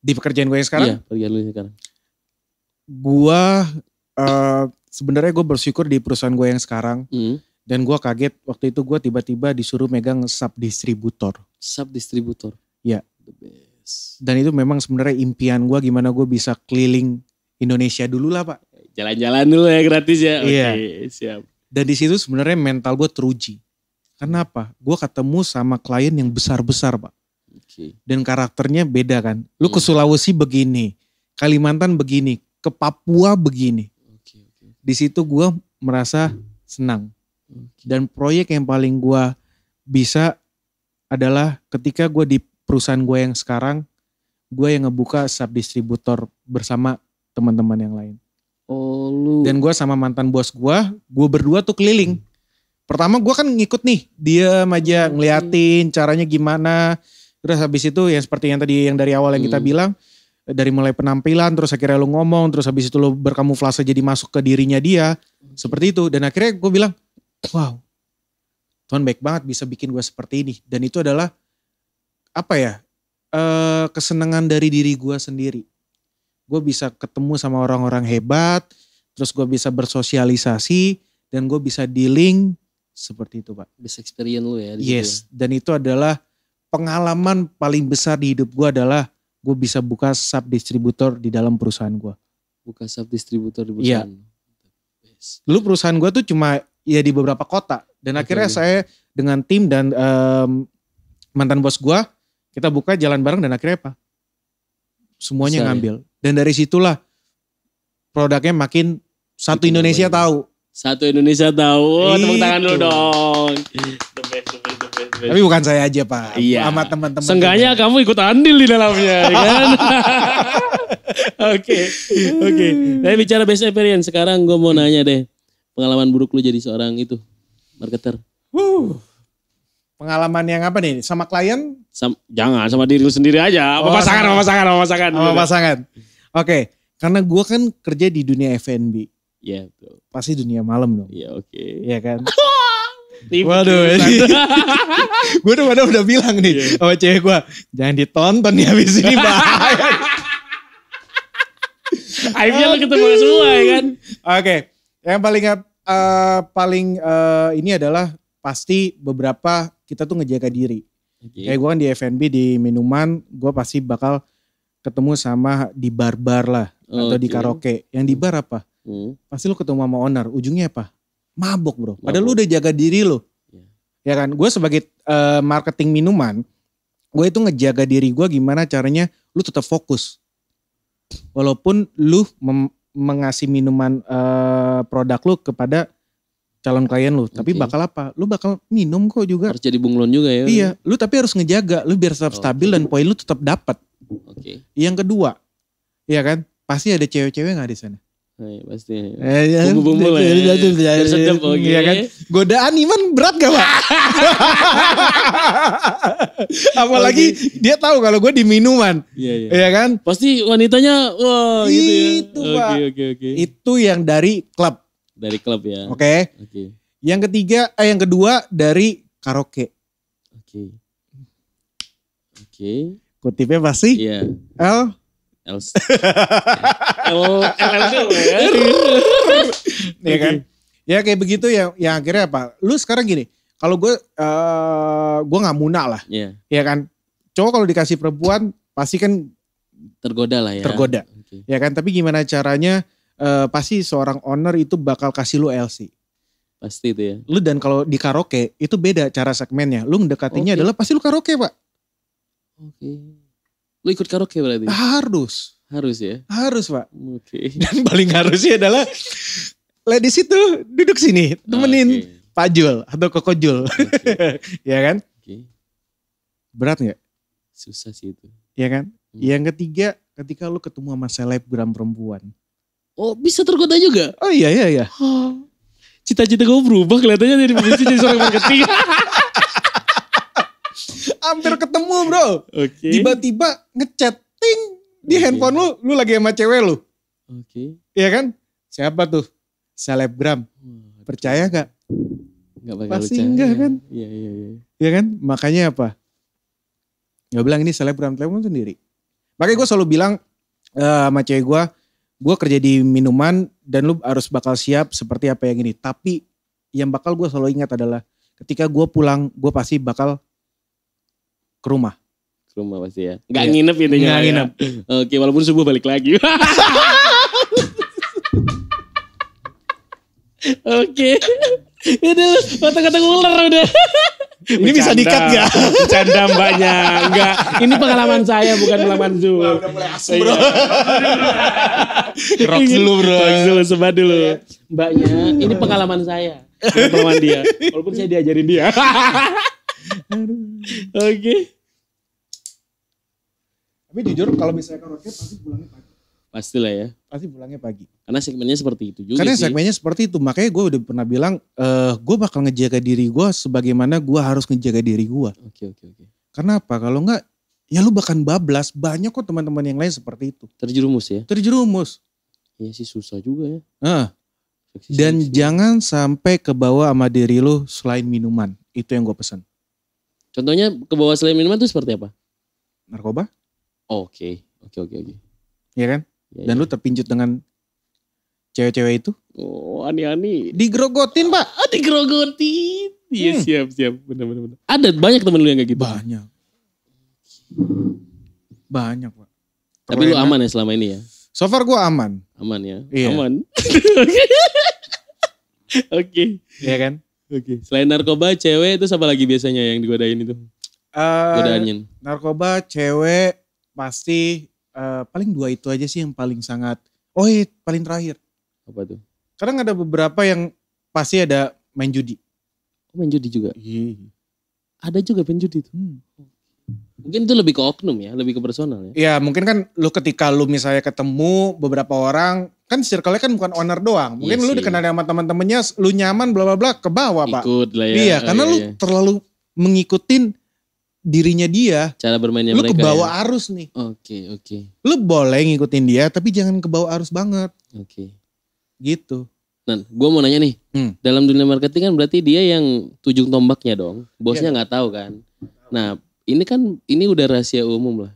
Di pekerjaan gue yang sekarang?
Iya, pekerjaan lu sekarang.
Gue sebenarnya gue bersyukur di perusahaan gue yang sekarang. Dan gue kaget waktu itu gue tiba-tiba disuruh megang sub-distributor.
Sub-distributor?
Ya.
The best.
Dan itu memang sebenarnya impian gue gimana gue bisa keliling Indonesia dulu lah Pak.
Jalan-jalan dulu ya gratis ya?
Iya.
Oke, siap.
Dan di situ sebenarnya mental gue teruji. Kenapa? Gue ketemu sama klien yang besar-besar Pak.
Oke.
Dan karakternya beda kan. Lu ke Sulawesi begini, Kalimantan begini, ke Papua begini.
Oke.
Di situ gue merasa senang. Dan proyek yang paling gue bisa adalah ketika gue di perusahaan gue yang sekarang, gue yang ngebuka sub-distributor bersama teman-teman yang lain.
Oh lu.
Dan gue sama mantan bos gue berdua tuh keliling. Pertama gue kan ngikut nih, diam aja ngeliatin caranya gimana. Terus habis itu ya seperti yang tadi yang dari awal yang kita bilang, dari mulai penampilan, terus akhirnya lu ngomong, terus habis itu lu berkamuflase jadi masuk ke dirinya dia. Seperti itu. Dan akhirnya gue bilang, wow, Tuhan baik banget bisa bikin gue seperti ini. Dan itu adalah apa ya, kesenangan dari diri gue sendiri. Gue bisa ketemu sama orang-orang hebat, terus gue bisa bersosialisasi, dan gue bisa dealing seperti itu Pak.
Best experience lu ya.
Yes, dan itu adalah pengalaman paling besar di hidup gue adalah gue bisa buka sub-distributor di dalam perusahaan gue.
Buka sub-distributor di perusahaan.
Iya. Dulu perusahaan gue tuh cuma ya di beberapa kota. Dan akhirnya saya dengan tim dan mantan bos gue, kita buka jalan bareng dan akhirnya apa? Semuanya
Besar,
ngambil. Dan dari situlah produknya makin satu Indonesia tahu.
Satu Indonesia tahu. Oh, tepuk tangan dulu
Itu.
dong. The best.
Tapi bukan saya aja Pak.
Iya.
Sama teman-teman.
Seenggaknya kamu ikut andil di dalamnya, ya kan? Oke. Nah, bicara best experience, sekarang gue mau nanya deh. Pengalaman buruk lu jadi seorang itu, marketer.
Pengalaman yang apa nih? Sama klien?
Jangan, sama diri lu sendiri aja. Sama pasangan.
Sama pasangan. Oke. Karena gue kan kerja di dunia F&B.
Iya, betul.
Pasti dunia malam dong.
Iya, oke.
Iya kan?
Ribet,
Waduh. Gue udah bilang nih sama cewek gue. Jangan ditonton ya habis ini bahaya.
Akhirnya lu ketemu semua ya kan?
Oke. Yang paling ini adalah pasti beberapa kita tuh ngejaga diri. Kayak gue kan di F&B di minuman, gue pasti bakal ketemu sama di bar-bar lah. Atau di karaoke. Yang di bar apa? Pasti lu ketemu sama owner. Ujungnya apa? Mabok bro. Padahal lu udah jaga diri lu. Ya kan? Gue sebagai marketing minuman, gue itu ngejaga diri gue gimana caranya lu tetap fokus. Walaupun lu mengasih minuman produk lu kepada calon klien lu. Tapi bakal apa? Lu bakal minum kok juga.
Harus jadi bunglon juga ya.
Iya. Lu tapi harus ngejaga. Lu biar tetap stabil dan poin lu tetap dapat.
Oke.
Yang kedua. Iya kan? Pasti ada cewek-cewek gak di sana?
Pasti.
Bumbu-bumbu lah ya.
Biar sedap, oke.
Iya kan? Godaan Iman berat gak Pak? Apalagi dia tahu kalau gue di minuman.
Iya.
Iya kan?
Pasti wanitanya wah gitu ya.
Itu Pak.
Oke.
Itu yang dari klub.
Dari klub ya.
Oke. Yang kedua dari karaoke.
Oke.
Kutipnya pasti
Iya.
L ya kan? Ya kayak begitu ya. Yang akhirnya apa? Lu sekarang gini. Kalau gue nggak muna lah.
Iya.
Ya kan? Cowok kalau dikasih perempuan pasti kan
Tergoda lah ya.
tergoda.
Okay.
Ya kan? Tapi gimana caranya pasti seorang owner itu bakal kasih lu LC.
Pasti itu ya.
Lu dan kalau di karaoke itu beda cara segmennya. Lu mendekatinya adalah pasti lu karaoke Pak.
Oke. Lu ikut karaoke berarti?
Harus.
Harus ya?
Harus Pak.
Oke.
Dan paling harusnya adalah ladies itu duduk sini temenin Pak Jul atau Koko Jul. Ya kan? Berat gak?
Susah sih itu.
Ya kan? Yang ketiga ketika lu ketemu sama selebgram perempuan.
Oh bisa tergoda juga?
Oh iya.
Cita-cita gue berubah kelihatannya dari pembicara jadi seorang marketing.
Hampir ketemu bro.
Oke.
Tiba-tiba ngechat ting di handphone lu lagi sama cewek lu.
Oke.
Iya kan? Siapa tuh? Selebgram. Percaya gak?
Gak bakal
pasti
percaya.
enggak kan?
Iya.
Iya kan? Makanya apa? Gak bilang ini selebgram sendiri. Makanya gue selalu bilang sama cewek gue kerja di minuman dan lu harus bakal siap seperti apa yang ini. Tapi yang bakal gue selalu ingat adalah ketika gue pulang gue pasti bakal ke rumah.
Ke rumah pasti ya. Gak nginep intinya.
Gak nginep.
Oke walaupun subuh balik lagi. Oke. Udah kata-kata ular udah.
Ini bisa dikat gak?
Bercanda mbaknya. Enggak. Ini pengalaman saya bukan pengalaman Zul.
Udah mulai asem bro.
Rock dulu bro. Rock dulu sebat dulu. Mbaknya ini pengalaman saya. Bukan pengalaman dia. Walaupun saya diajarin dia. Oke.
Tapi jujur kalau misalnya karaoke pasti pulangnya pagi.
Pastilah ya.
Pasti pulangnya pagi.
Karena segmennya seperti itu juga
Karena
sih.
segmennya seperti itu. Makanya gue udah pernah bilang gue bakal ngejaga diri gue sebagaimana gue harus ngejaga diri gue.
Oke.
Karena apa? Kalau enggak ya lu bahkan bablas. Banyak kok teman-teman yang lain seperti itu.
Terjerumus ya.
Terjerumus.
Iya sih susah juga ya.
Dan jangan sampai ke bawah sama diri lu selain minuman. Itu yang gue pesan.
Contohnya ke bawah selain minuman itu seperti apa?
Narkoba.
Oke.
Iya kan?
Ya,
Dan lu terpincut dengan cewek-cewek itu.
Oh aneh-aneh.
Digerogotin pak.
Digerogotin. Iya siap. Bener. Ada banyak temen lu yang kayak gitu?
Banyak pak.
Tapi lu aman ya selama ini ya?
So far gue aman.
Aman ya?
Iya.
Aman. Oke.
Iya kan?
Oke. Selain narkoba, cewek itu apa lagi biasanya yang digodain itu? Godaannya.
Narkoba, cewek, pasti paling 2 itu aja sih yang paling sangat. Paling terakhir.
Apa tuh?
Kadang ada beberapa yang pasti ada main judi.
Oh, main judi juga?
Iya.
Ada juga main judi itu. Mungkin itu lebih ke oknum ya, lebih ke personal ya.
Ya mungkin kan lu ketika lu misalnya ketemu beberapa orang, kan circle-nya kan bukan owner doang. Mungkin lu dikenal sama teman-temannya, lu nyaman bla bla bla ke bawah pak.
Ikut lah ya.
Iya, karena lu terlalu mengikutin dirinya dia.
Cara bermainnya
lu
mereka. Lu
ke bawah
ya?
arus nih.
Oke.
Lu boleh ngikutin dia, tapi jangan ke bawah arus banget.
Oke.
Gitu.
Nah, gue mau nanya nih, dalam dunia marketing kan berarti dia yang ujung tombaknya dong. Bosnya nggak tahu kan. Nah, ini udah rahasia umum lah.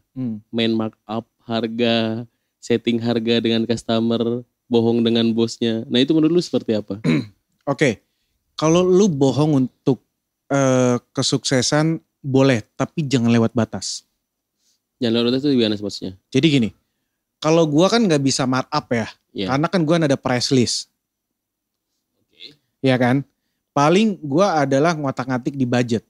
Main markup, harga, setting harga dengan customer, bohong dengan bosnya. Nah itu menurut lu seperti apa?
Oke. Kalau lu bohong untuk kesuksesan boleh, tapi jangan lewat batas.
Jangan lewat batas itu gimana bosnya?
Jadi gini, kalau gua kan nggak bisa markup ya, karena kan gua ada price list. Ya kan? Paling gua adalah ngotak-ngatik di budget.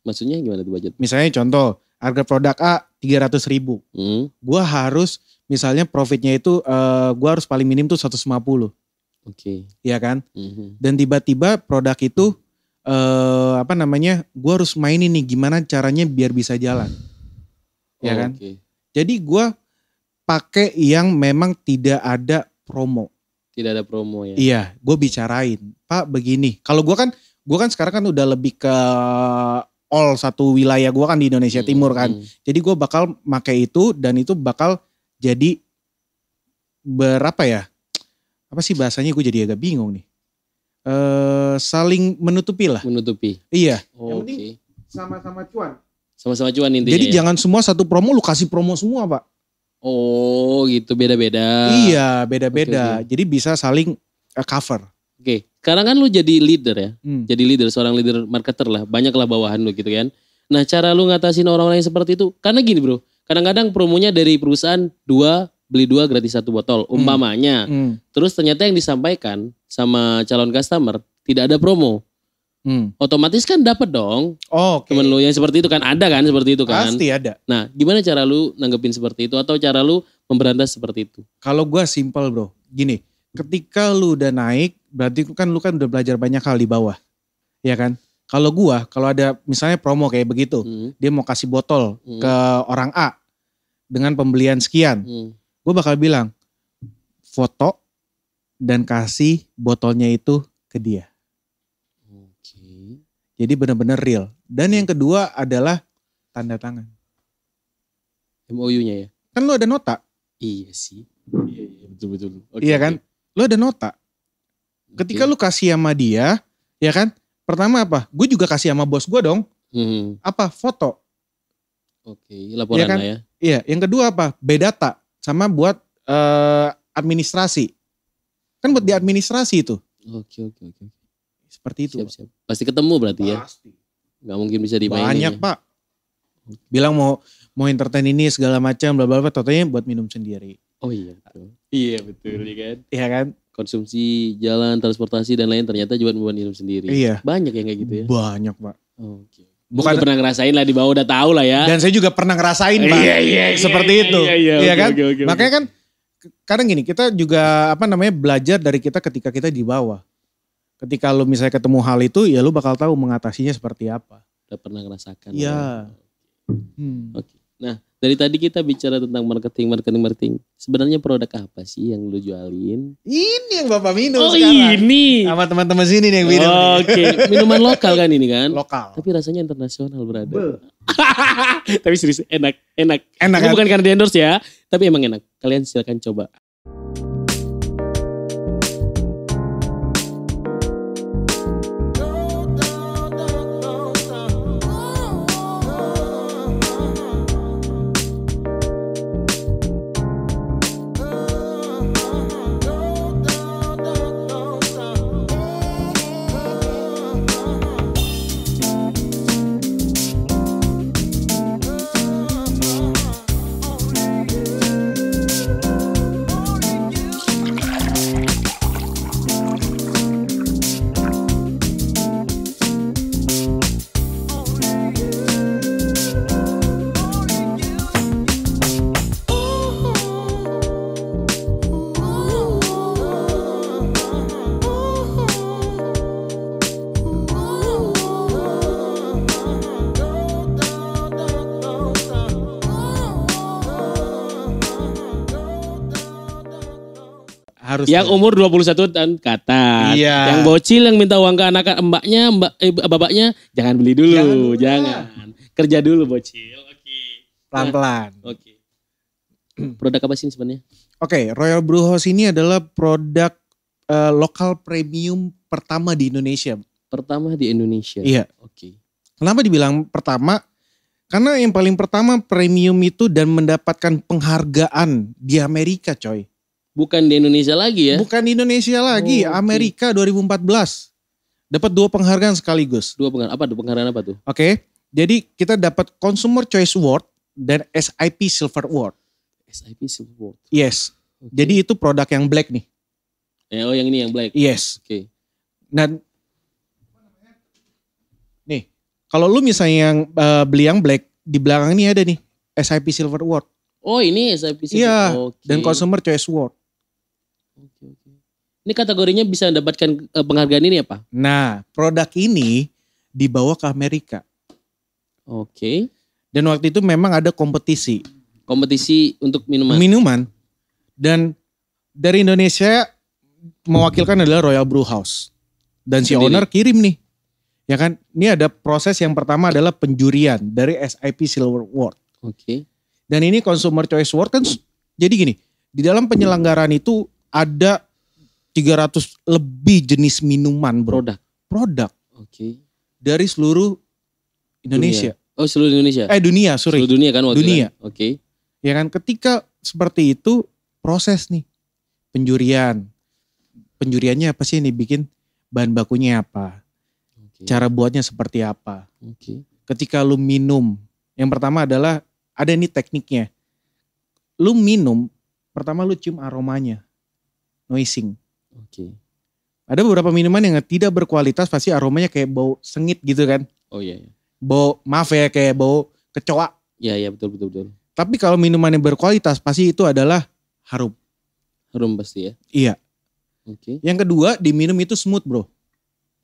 Maksudnya gimana tuh budget?
Misalnya contoh, harga produk A 300.000. Gua harus misalnya profitnya itu gua harus paling minim tuh 150.
Oke.
Iya kan? Dan tiba-tiba produk itu gua harus mainin nih gimana caranya biar bisa jalan. Ya kan? Jadi gua pakai yang memang tidak ada promo.
Tidak ada promo ya?
Iya, gue bicarain, Pak begini. Kalau gue kan sekarang kan udah lebih ke all satu wilayah, gue kan di Indonesia Timur kan. Jadi gue bakal pakai itu dan itu bakal jadi berapa ya? Apa sih bahasanya, gue jadi agak bingung nih. Saling menutupi lah.
Menutupi.
Iya.
Yang penting
sama-sama cuan.
Sama-sama cuan intinya.
Jadi
ya?
jangan semua satu promo lu kasih promo semua, Pak.
Oh gitu, beda-beda.
Iya, beda-beda. Jadi bisa saling cover.
Oke, sekarang kan lu jadi leader ya. Jadi leader, seorang leader marketer lah. Banyak lah bawahan lu gitu kan. Nah cara lu ngatasin orang-orang yang seperti itu. Karena gini bro, kadang-kadang promonya dari perusahaan 2 beli 2 gratis 1 botol umpamanya. Terus ternyata yang disampaikan sama calon customer tidak ada promo. Otomatis kan dapat dong. Temen lu yang seperti itu kan, ada kan seperti itu kan?
Pasti ada.
Nah, gimana cara lu nanggepin seperti itu atau cara lu memberantas seperti itu?
Kalau gue simple bro, gini, ketika lu udah naik, berarti kan lu kan udah belajar banyak hal di bawah, ya kan? Kalau ada misalnya promo kayak begitu, dia mau kasih botol ke orang A dengan pembelian sekian, gue bakal bilang foto dan kasih botolnya itu ke dia. Jadi benar-benar real. Dan yang kedua adalah tanda tangan.
MOU-nya ya?
Kan lu ada nota.
Iya sih. Iya betul.
Iya kan? Lu ada nota. Ketika lu kasih sama dia, ya kan? Pertama apa? Gue juga kasih sama bos gue dong. Apa? Foto.
Laporan
ya kan?
lah ya.
Iya, yang kedua apa? B-data. Sama buat administrasi. Kan buat di administrasi itu.
Oke.
Seperti itu.
Siap. Pasti ketemu berarti ya? Pasti. Gak mungkin bisa dimainin.
Banyak Pak. Bilang mau entertain ini segala macam bla bla bla, totalnya buat minum sendiri.
Oh iya betul. Iya betul ya kan.
Iya kan?
Konsumsi jalan, transportasi dan lain ternyata juga buat minum sendiri.
Iya.
Banyak yang kayak gitu ya?
Banyak Pak.
Oke.
Bukan
pernah ngerasain lah di bawah udah tahu lah ya.
Dan saya juga pernah ngerasain Pak.
Iya.
Seperti itu. Iya kan?
Okay.
Makanya kan kadang gini, kita juga belajar dari kita ketika kita di bawah. Ketika lu misalnya ketemu hal itu, ya lu bakal tahu mengatasinya seperti apa.
Udah pernah ngerasakan.
Iya.
Oke. Nah, dari tadi kita bicara tentang marketing. Sebenarnya produk apa sih yang lu jualin?
Ini yang Bapak minum sekarang.
Ini.
Sama teman-teman sini nih yang minum.
Oke. Minuman lokal kan ini kan?
Lokal.
Tapi rasanya internasional brother. Tapi serius enak.
Enak
ini
kan?
bukan karena di endorse ya, tapi emang enak. Kalian silakan coba.
Harus
yang umur 21 tahun ke atas.
Iya.
Yang bocil yang minta uang ke anak bapaknya jangan beli dulu, jangan. Kerja dulu bocil. Oke.
Pelan-pelan.
Oke. Produk apa sih sebenarnya?
Oke, Royal Brew House ini adalah produk lokal premium pertama di Indonesia.
Pertama di Indonesia.
Iya.
Oke.
Kenapa dibilang pertama? Karena yang paling pertama premium itu dan mendapatkan penghargaan di Amerika, coy.
Bukan di Indonesia lagi ya?
Bukan di Indonesia lagi, Amerika 2014. Dapat 2 penghargaan sekaligus.
2 penghargaan, apa tuh? Penghargaan apa tuh?
Oke, jadi kita dapat Consumer Choice Award dan SIP Silver Award.
SIP Silver Award.
Yes,
Okay.
jadi itu produk yang black nih.
Oh yang ini yang black?
Yes.
Oke.
Dan nih, kalau lu misalnya yang beli yang black, di belakang ini ada nih SIP Silver Award.
Oh ini SIP Silver.
Iya,
Okay.
dan Consumer Choice Award.
Oke. Ini kategorinya bisa mendapatkan penghargaan ini apa?
Nah, produk ini dibawa ke Amerika.
Oke.
Dan waktu itu memang ada kompetisi.
Kompetisi untuk minuman.
Minuman. Dan dari Indonesia mewakilkan adalah Royal Brew House. Dan si
Sendiri.
owner kirim nih. Ya kan, ini ada proses yang pertama adalah penjurian dari SIP Silver Award.
Oke.
Dan ini Consumer Choice Award kan jadi gini, di dalam penyelenggaraan itu ada 300 lebih jenis minuman bro. Produk.
Oke.
Dari seluruh Indonesia.
Dunia. Oh seluruh Indonesia?
Dunia, sorry.
Seluruh dunia kan waktu
Dunia.
Kan? Oke.
Ya kan, ketika seperti itu proses nih penjurian. Penjuriannya apa sih yang dibikin? Bahan bakunya apa?
Okay.
Cara buatnya seperti apa?
Oke.
Ketika lu minum, yang pertama adalah ada nih tekniknya. Lu minum Pertama lu cium aromanya. Noising.
Oke.
Ada beberapa minuman yang tidak berkualitas pasti aromanya kayak bau sengit gitu kan.
Oh iya.
Bau, maaf ya, kayak bau kecoa.
Iya betul.
Tapi kalau minuman yang berkualitas pasti itu adalah harum.
Harum pasti ya.
Iya.
Oke.
Yang kedua diminum itu smooth bro.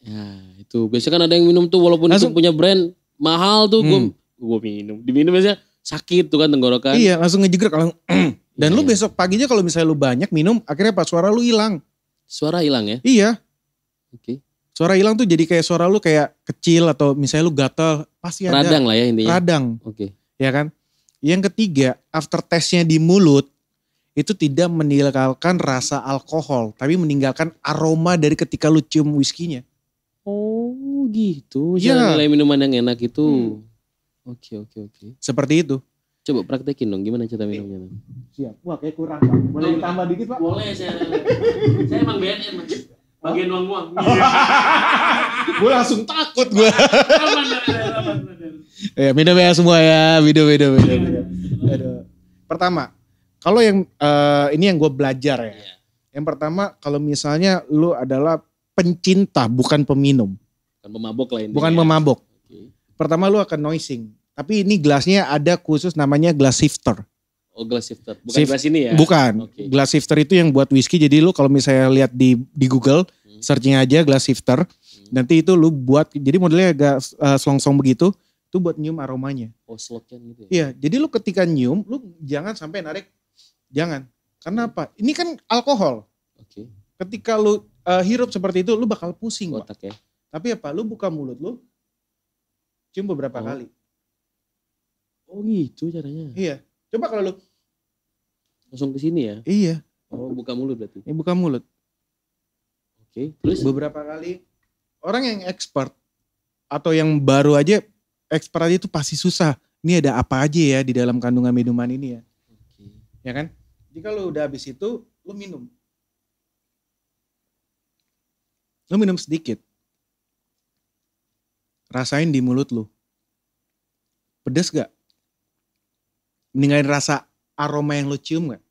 Ya itu biasanya kan ada yang minum tuh walaupun
langsung,
itu punya brand mahal tuh gue minum. Diminum biasanya sakit tuh kan tenggorokan.
Iya langsung ngejegrek. Dan lu
Iya.
besok paginya kalau misalnya lu banyak minum akhirnya pas suara lu hilang.
Suara hilang ya?
Iya.
Oke.
Suara hilang tuh jadi kayak suara lu kayak kecil atau misalnya lu gatal pasti ada.
Radang lah ya intinya.
Radang.
Oke.
Ya kan. Yang ketiga after taste-nya di mulut itu tidak meninggalkan rasa alkohol. Tapi meninggalkan aroma dari ketika lu cium whisky-nya.
Oh gitu.
Iya.
Jangan nilai minuman yang enak itu. Oke.
Seperti itu.
Coba praktekin dong gimana cara minumnya.
Siap. Wah kayak kurang Pak. Boleh ditambah dikit Pak?
Boleh saya emang BNN mas. Bagian uang-uang.
Gue langsung takut gue. Ya minum ya semua ya. Minum. Aduh. Pertama. Kalau yang ini yang gue belajar ya. Yang pertama kalau misalnya lu adalah pencinta bukan peminum.
Bukan pemabok lah intinya.
Bukan memabok.
Oke.
Pertama lu akan noising. Tapi ini gelasnya ada khusus namanya glass shifter.
Oh glass shifter. Bukan gelas ini ya?
Bukan.
Oke.
Glass shifter itu yang buat whisky. Jadi lu kalau misalnya lihat di Google, searching aja glass shifter. Nanti itu lu buat, jadi modelnya agak selongsong begitu. Itu buat nyium aromanya.
Oh slotnya gitu ya?
Iya, jadi lu ketika nyium, lu jangan sampai narik. Jangan. Karena apa? Ini kan alkohol.
Oke.
Ketika lu hirup seperti itu, lu bakal pusing. Pak.
Otak ya?
Tapi apa? Lu buka mulut lu, cium beberapa kali.
Oh gitu caranya?
Iya. Coba kalau lu.
Langsung ke sini ya?
Iya.
Oh buka mulut berarti?
Ini buka mulut.
Oke. Terus?
Beberapa kali. Orang yang expert atau yang baru aja, expert aja itu pasti susah. Ini ada apa aja ya di dalam kandungan minuman ini ya.
Oke.
Ya kan? Jadi kalau udah habis itu, lu minum. Lu minum sedikit. Rasain di mulut lu. Pedes gak? Ninggalin rasa aroma yang lu cium gak?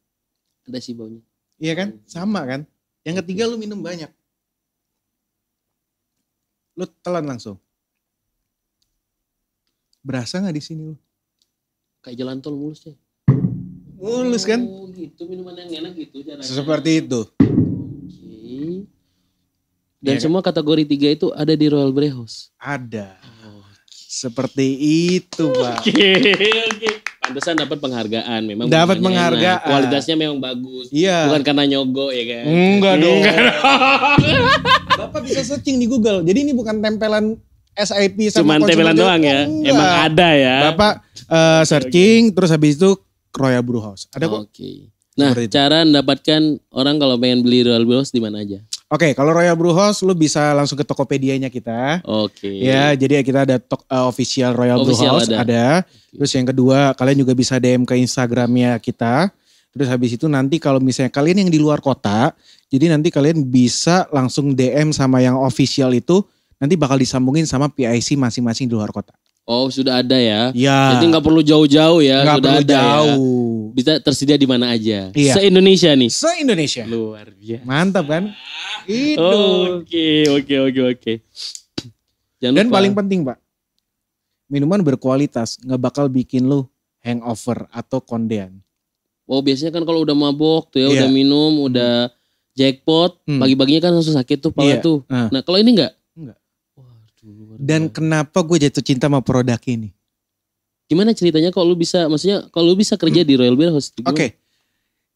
Ada sih baunya.
Iya kan? Sama kan? Yang ketiga lu minum banyak. Lu telan langsung. Berasa gak di sini lu?
Kayak jalan tol mulus ya?
Mulus kan?
Oh gitu minuman yang enak gitu caranya.
Seperti itu.
Oke. Dan
Ya,
semua kategori 3 itu ada di Royal Brewhouse.
ada. Seperti itu Pak.
Oke. Pantesan dapat penghargaan. Memang
Dapat
minumannya
penghargaan.
enak. Kualitasnya memang bagus.
Iya.
Bukan karena nyogo ya kan?
Enggak dong. Bapak bisa searching di Google. Jadi ini bukan tempelan SIP sama
Cuman tempelan
Consumer
doang ya?
Enggak.
Emang ada ya?
Bapak searching terus habis itu Royal Brewhouse. Ada kok.
Oke. Nah
Seperti itu.
cara mendapatkan orang kalau pengen beli Royal Brewhouse di mana aja?
Oke, kalau Royal Brewhouse lu bisa langsung ke Tokopedia-nya kita.
Oke.
Ya, jadi kita ada official Royal
Official
Brewhouse ada. Terus yang kedua, kalian juga bisa DM ke Instagramnya kita. Terus habis itu nanti kalau misalnya kalian yang di luar kota, jadi nanti kalian bisa langsung DM sama yang official itu, nanti bakal disambungin sama PIC masing-masing di luar kota.
Oh sudah ada ya?
Ya.
Jadi nggak perlu jauh-jauh ya?
Nggak
Sudah
perlu
ada
jauh.
Ya? Bisa tersedia di mana aja?
Iya.
Se-Indonesia nih?
Se-Indonesia.
Luar biasa.
Mantap kan? Itu.
Oke. Jangan
Dan
lupa.
paling penting Pak, minuman berkualitas nggak bakal bikin lu hangover atau kondean.
Oh biasanya kan kalau udah mabok tuh ya,
Iya.
udah minum, udah jackpot, pagi-paginya kan langsung sakit tuh pala
Iya.
tuh. Nah kalau ini enggak?
Enggak.
Waduh, luar
Dan
biasa.
kenapa gue jatuh cinta sama produk ini?
Gimana ceritanya kalau lu bisa, maksudnya kalau lu bisa kerja di Royal Brewhouse?
Oke.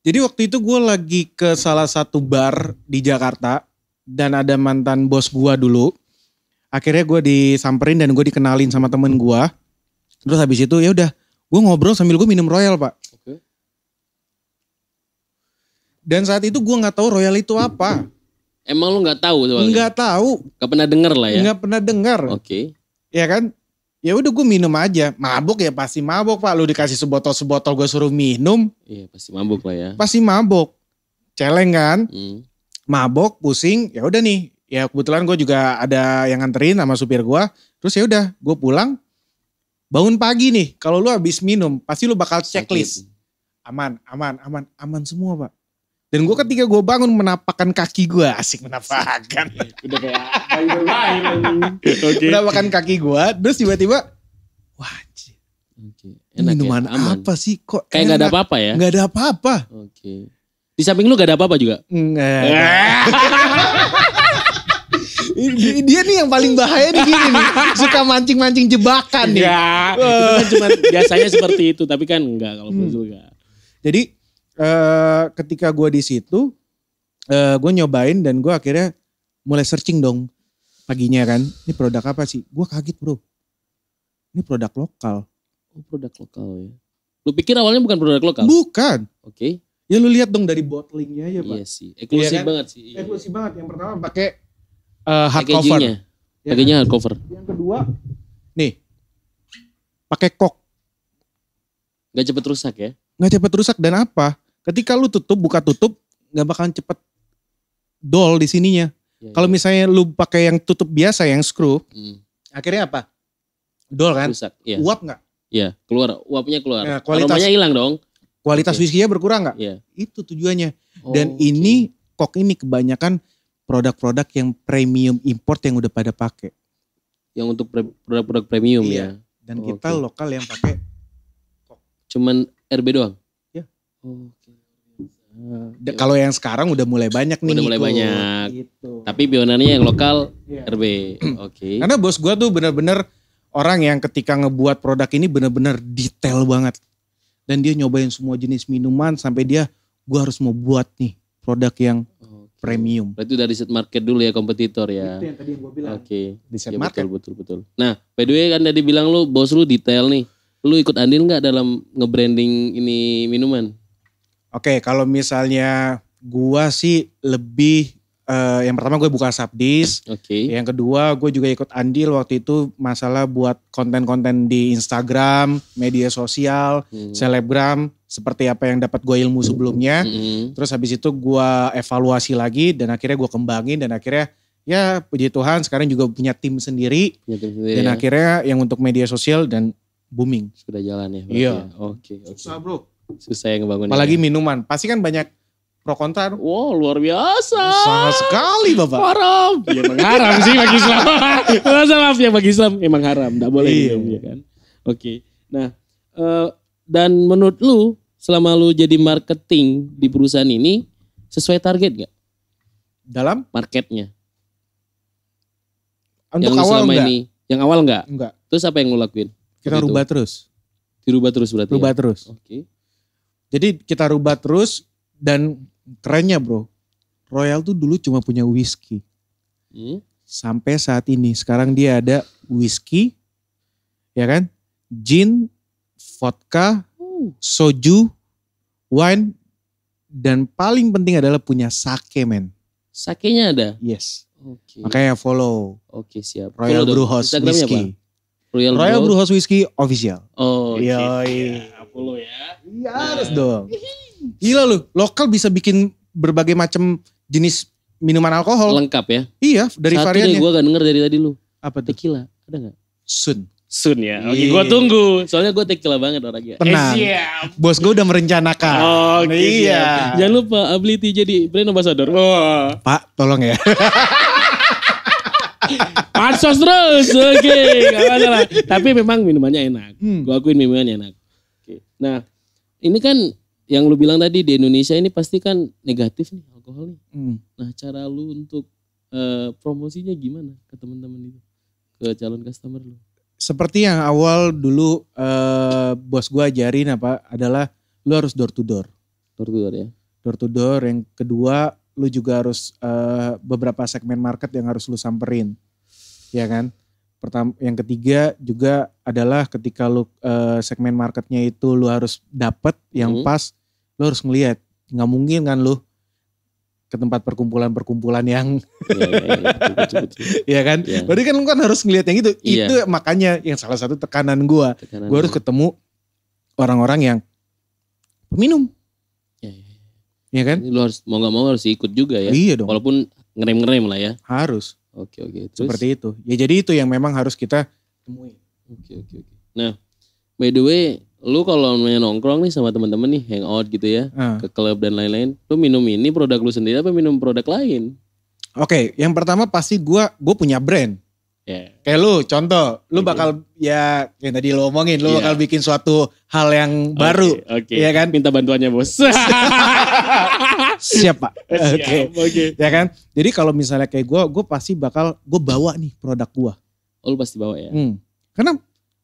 Jadi waktu itu gue lagi ke salah satu bar di Jakarta dan ada mantan bos gue dulu. Akhirnya gue disamperin dan gue dikenalin sama temen gue. Terus habis itu ya udah, gue ngobrol sambil gue minum Royal Pak.
Oke.
Dan saat itu gue nggak tahu Royal itu apa.
Emang lu nggak tahu soalnya?
Nggak tahu,
Nggak pernah denger lah ya?
nggak pernah dengar.
Oke.
Ya kan? Ya udah gue minum aja. Mabuk ya pasti mabuk Pak. Lu dikasih sebotol-sebotol gue suruh minum,
Iya pasti mabuk lah ya.
pasti mabuk. Celeng kan?
Hmm.
Mabok, pusing, ya udah nih. Ya kebetulan gue juga ada yang nganterin sama supir gue. Terus ya udah, gue pulang. Bangun pagi nih, kalau lu habis minum, pasti lu bakal checklist. aman semua Pak. Dan gue ketika gue bangun menapakkan kaki gue, asik menapakkan.
Udah kayak main. Oke.
Menapakkan kaki gue, terus tiba-tiba, wah
Enak
minuman
ya, aman.
apa sih kok
kayak gak ada apa-apa ya?
Gak ada apa-apa.
Oke. Di samping lu gak ada apa-apa juga?
Enggak. Dia nih yang paling bahaya nih gini nih. Suka mancing-mancing jebakan nih.
Itu kan cuma biasanya seperti itu, tapi kan enggak kalau juga.
Jadi ketika gue di situ, gue nyobain dan gue akhirnya mulai searching dong paginya kan. Ini produk apa sih? Gue kaget bro. Ini produk lokal.
Oh, produk lokal ya. Lu pikir awalnya bukan produk lokal?
Bukan.
Oke.
Ya lu lihat dong dari bottlingnya aja Pak.
Iya sih. Eksklusif
Iya kan?
banget sih.
Eksklusif banget. Yang pertama pakai hardcover.
Packagingnya.
Ya
Packagingnya
kan?
hardcover.
Yang kedua, nih pakai kok.
Gak cepet rusak ya?
Nggak cepet rusak dan apa? Ketika lu buka tutup, nggak bakalan cepet dol di sininya.
Ya,
Kalau misalnya lu pakai yang tutup biasa, yang screw, akhirnya apa? Dol kan?
rusak. Iya.
Uap nggak?
Iya, keluar. Uapnya keluar.
Nah, kualitas-
Aromanya hilang dong.
Kualitas
Oke.
whisky-nya berkurang nggak?
Iya.
Itu tujuannya.
Oh,
Dan
oke.
ini kok ini kebanyakan produk-produk yang premium import yang udah pada pakai.
yang untuk produk-produk premium
Iya.
ya.
Dan
Oke.
kita lokal yang pakai.
Cuman RB doang.
Ya.
Oke.
Kalau yang sekarang udah mulai banyak nih.
Udah mulai
Niko.
banyak.
Gitu.
Tapi pionernya yang lokal
Iya.
RB. Oke.
Karena bos gua tuh bener-bener orang yang ketika ngebuat produk ini bener-bener detail banget. Dan dia nyobain semua jenis minuman sampai dia, gua harus mau buat nih produk yang
Oke.
premium.
Berarti dari riset market dulu ya, kompetitor ya.
Itu yang tadi yang gua bilang.
Oke.
Di set
Ya,
market.
betul. Nah, by the way kan tadi bilang lu bos lu detail nih. Lu ikut andil nggak dalam nge-branding ini minuman?
Oke, kalau misalnya gua sih lebih, yang pertama gue buka Subdis.
Oke.
Yang kedua gue juga ikut andil waktu itu masalah buat konten-konten di Instagram, media sosial, selebgram, seperti apa yang dapat gue ilmu sebelumnya. Terus habis itu gue evaluasi lagi dan akhirnya gue kembangin dan akhirnya ya puji Tuhan sekarang juga punya tim sendiri.
Punya tim sendiri
Dan
ya.
akhirnya yang untuk media sosial dan booming.
Sudah jalan ya. berarti
Iya.
ya? Oke.
Bro.
Susah yang ngebangun.
Apalagi minuman, pasti kan banyak pro kontra.
Wow, luar biasa.
Sangat sekali Bapak.
Haram. Ya emang haram sih bagi Islam. Maaf ya bagi Islam emang haram. Nggak boleh
Iya.
minum ya kan. Oke. Nah, dan menurut lu selama lu jadi marketing di perusahaan ini sesuai target gak
Dalam
marketnya?
untuk
yang lu
awal
selama
enggak?
ini, yang awal enggak?
Enggak.
Terus apa yang lu lakuin?
Kita
Waktu itu?
rubah terus.
Dirubah terus berarti.
Rubah
ya?
terus.
Oke.
Jadi kita rubah terus dan kerennya bro, Royal tuh dulu cuma punya whisky. Sampai saat ini, sekarang dia ada whisky, ya kan, gin, vodka, soju, wine, dan paling penting adalah punya sake men.
Sakenya ada.
Yes.
Oke.
Makanya follow
Oke, siap.
Royal
Follow dong.
Brew House
Instagramnya
Whisky.
apa? Royal
Brew House Whisky official.
Oh, oke.
Yoi.
Ya, follow ya.
Iya harus dong. Gila lu, lokal bisa bikin berbagai macam jenis minuman alkohol.
Lengkap ya.
Iya, dari
Satu
variannya.
deh gue gak denger dari tadi lu.
Apa tuh?
Tequila. Ada gak?
Sun.
Sun ya. Oke,
Iya.
gue tunggu. Soalnya gue tequila banget orangnya.
Tenang.
Siap.
Bos gue udah merencanakan.
Oke,
iya.
siap. Jangan lupa Ability jadi brand ambassador. Wah.
Pak, tolong ya.
Pansos terus. Oke, gak masalah. Tapi memang minumannya enak. Gue akuin minumannya enak. Oke. Nah, ini kan yang lu bilang tadi di Indonesia ini pasti kan negatif nih alkohol nih. Nah, cara lu untuk promosinya gimana ke teman-teman itu? Ke calon customer lu?
Seperti yang awal dulu bos gue ajarin adalah lu harus door to door.
Door to door ya.
Door to door. Yang kedua lu juga harus beberapa segmen market yang harus lu samperin. Ya kan? Yang ketiga juga adalah ketika lu segmen marketnya itu lu harus dapet yang pas, lu harus ngelihat. Nggak mungkin kan lu ke tempat perkumpulan-perkumpulan yang
Betul.
ya kan?
Iya.
Berarti kan lu kan harus ngelihat yang itu.
Iya.
Itu makanya yang salah satu tekanan gua. Gue harus ketemu orang-orang yang peminum. Iya kan?
Lu harus mau gak mau harus ikut juga ya.
Iya dong.
Walaupun ngerem-ngerem lah ya.
Harus.
Oke. Terus?
Seperti itu. Ya jadi itu yang memang harus kita temuin.
Oke. Nah, by the way, lu kalau namanya nongkrong nih sama teman-teman nih, hangout gitu ya, ke klub dan lain-lain, lu minum ini produk lu sendiri apa minum produk lain?
Oke, yang pertama pasti gue punya brand.
Yeah.
Kayak lu, contoh, lu bakal ya yang tadi lu omongin, lu bakal bikin suatu hal yang baru, ya kan?
Minta bantuannya bos.
Siap Pak.
Oke.
Ya kan? Jadi kalau misalnya kayak gue pasti bakal gue bawa nih produk gue.
Oh, lu pasti bawa ya?
Karena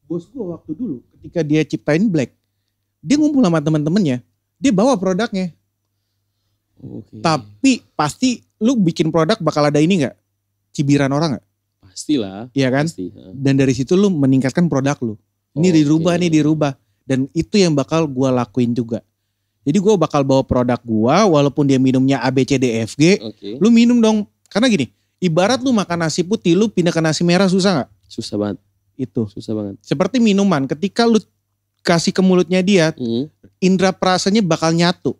bos gue waktu dulu ketika dia ciptain Black, dia ngumpul sama teman-temannya, dia bawa produknya.
Okay.
Tapi pasti lu bikin produk bakal ada ini nggak? Cibiran orang nggak?
Pastilah.
Iya kan?
Pasti.
Dan dari situ lu meningkatkan produk lu. Ini dirubah. Dan itu yang bakal gue lakuin juga. Jadi gue bakal bawa produk gue, walaupun dia minumnya A, B, C, D, F, G, lu minum dong. Karena gini, ibarat lu makan nasi putih, lu pindah ke nasi merah susah gak?
Susah banget.
Itu.
Susah banget.
Seperti minuman, ketika lu kasih ke mulutnya dia, indera perasanya bakal nyatu.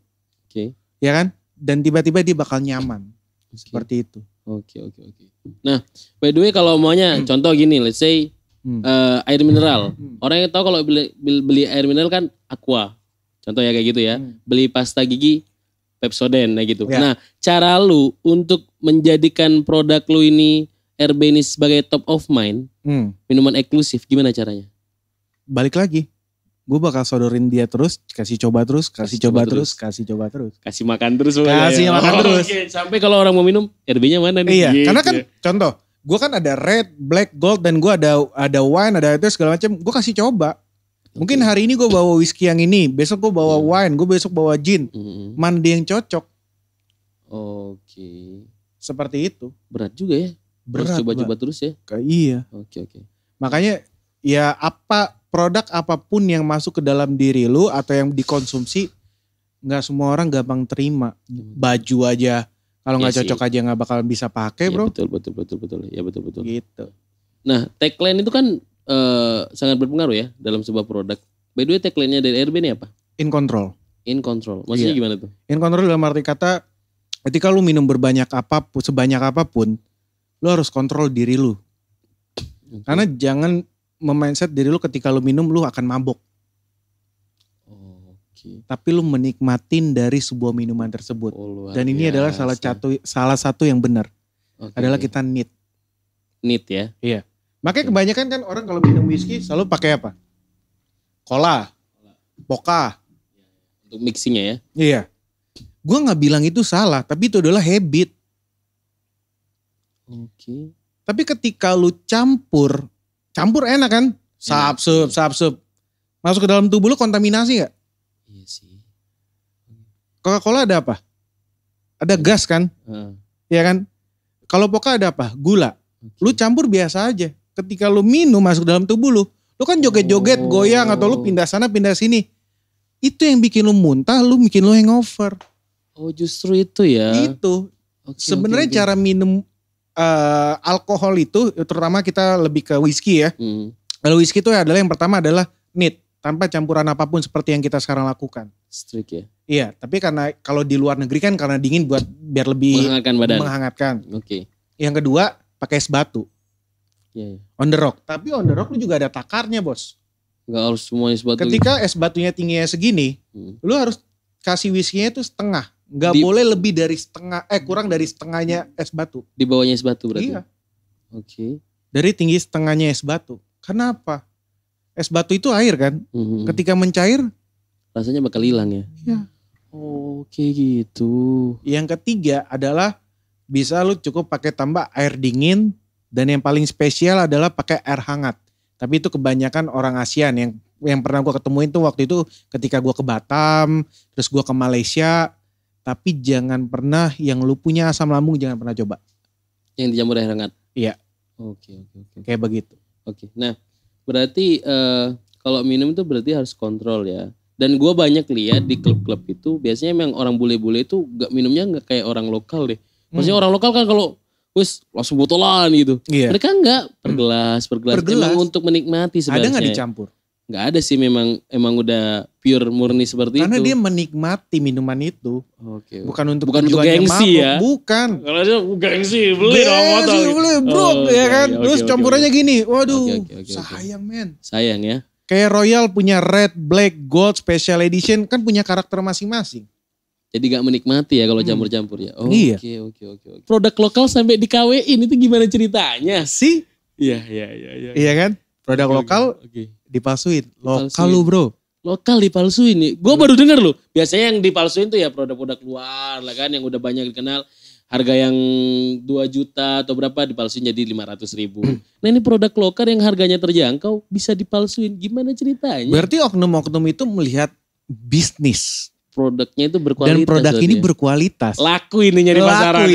Ya kan? Dan tiba-tiba dia bakal nyaman. Seperti itu.
Oke. Nah, by the way kalau maunya contoh gini, let's say air mineral. Orang yang tahu kalau beli air mineral kan Aqua. Contoh ya kayak gitu ya. Beli pasta gigi Pepsodent kayak gitu.
Ya.
Nah, cara lu untuk menjadikan produk lu ini RB ini sebagai top of mind, minuman eksklusif, gimana caranya?
Balik lagi. Gue bakal sodorin dia terus, kasih coba terus.
Kasih makan terus.
Kasih makan terus.
Okay. Sampai kalau orang mau minum, RB-nya mana nih?
Iya, karena kan contoh, gue kan ada red, black, gold, dan gue ada wine, ada itu segala macam. Gue kasih coba. Mungkin hari ini gue bawa whisky yang ini, besok gue bawa wine, gue besok bawa gin. Mana dia yang cocok?
Oke.
Seperti itu.
Berat juga ya.
Berat.
Coba-coba terus ya.
Iya.
Oke.
Makanya ya produk apapun yang masuk ke dalam diri lu atau yang dikonsumsi, nggak semua orang gampang terima. Baju aja kalau nggak cocok aja nggak bakal bisa pakai, bro.
Betul. Ya betul.
Gitu.
Nah, tagline itu kan sangat berpengaruh ya dalam sebuah produk. By the way, tagline-nya dari RB ini apa?
In control.
Maksudnya gimana tuh?
In control dalam arti kata, ketika lu minum sebanyak apapun, lu harus kontrol diri lu. Karena jangan memindset diri lu ketika lu minum lu akan mabok. Tapi lu menikmatin dari sebuah minuman tersebut. Dan ini adalah salah satu yang benar. Adalah kita need
ya.
Iya. Makanya kebanyakan kan orang kalau minum whisky selalu pakai apa? Cola, Poca.
Untuk mixingnya ya.
Iya. Gue gak bilang itu salah, tapi itu adalah habit. Tapi ketika lu campur enak kan? Sap-sup. Masuk ke dalam tubuh lu kontaminasi gak?
Iya sih.
Coca-Cola ada apa? Ada gas kan? Iya kan? Kalau Poca ada apa? Gula. Lu campur biasa aja. Ketika lu minum masuk dalam tubuh lu kan joget-joget, goyang, atau lu pindah sana pindah sini. Itu yang bikin lu muntah, bikin lu hangover.
Oh justru itu ya.
Itu. Sebenarnya cara minum alkohol itu, terutama kita lebih ke whisky ya. Kalau whisky itu adalah yang pertama adalah neat, tanpa campuran apapun seperti yang kita sekarang lakukan.
Strict ya.
Iya, tapi karena kalau di luar negeri kan karena dingin biar lebih
menghangatkan badan.
Menghangatkan. Yang kedua pakai es batu. On the rock. Tapi on the rock lu juga ada takarnya, bos.
Gak harus semuanya es batu.
Ketika es batunya tingginya segini, lu harus kasih whisky-nya itu setengah. Gak boleh lebih dari kurang dari setengahnya es batu.
Di bawahnya es batu berarti?
Iya. Dari tinggi setengahnya es batu. Kenapa? Es batu itu air kan? Ketika mencair,
rasanya bakal hilang ya?
Iya.
Oke gitu.
Yang ketiga adalah bisa lu cukup pakai tambah air dingin. Dan yang paling spesial adalah pakai air hangat. Tapi itu kebanyakan orang ASEAN yang pernah gue ketemuin tuh waktu itu ketika gue ke Batam, terus gue ke Malaysia. Tapi jangan pernah yang lu punya asam lambung jangan pernah coba.
Yang dicampur air hangat?
Iya.
Oke.
Kayak begitu.
Nah berarti kalau minum itu berarti harus kontrol ya. Dan gue banyak lihat di klub-klub itu biasanya memang orang bule-bule itu minumnya gak kayak orang lokal deh. Maksudnya orang lokal kan kalau wis langsung botolan gitu.
Iya.
Mereka enggak per gelas. Emang untuk menikmati sebenarnya.
Ada gak dicampur?
Enggak ada sih, emang udah pure murni seperti
Karena
itu.
Karena dia menikmati minuman itu.
Bukan untuk
gengsi
mabuk,
ya. Bukan.
Kalau aja gengsi beli dong botol.
Beli bro ya kan. Terus campurannya gini. Waduh,
okay.
sayang men.
Sayang ya.
Kayak Royal punya red, black, gold, special edition kan punya karakter masing-masing.
Jadi gak menikmati ya kalau campur-campur ya.
Iya.
Oke. Produk lokal sampai di KW-in itu gimana ceritanya?
Sih?
Iya.
Iya kan? Produk lokal dipalsuin. Lokal lu bro.
Lokal dipalsuin nih. Gue baru denger loh. Biasanya yang dipalsuin tuh ya produk-produk luar lah kan. Yang udah banyak dikenal. Harga yang 2 juta atau berapa dipalsuin jadi 500.000. Nah ini produk lokal yang harganya terjangkau bisa dipalsuin. Gimana ceritanya?
Berarti oknum-oknum itu melihat bisnis.
Produknya itu berkualitas.
Dan produk ini berkualitas.
Laku ininya di pasaran.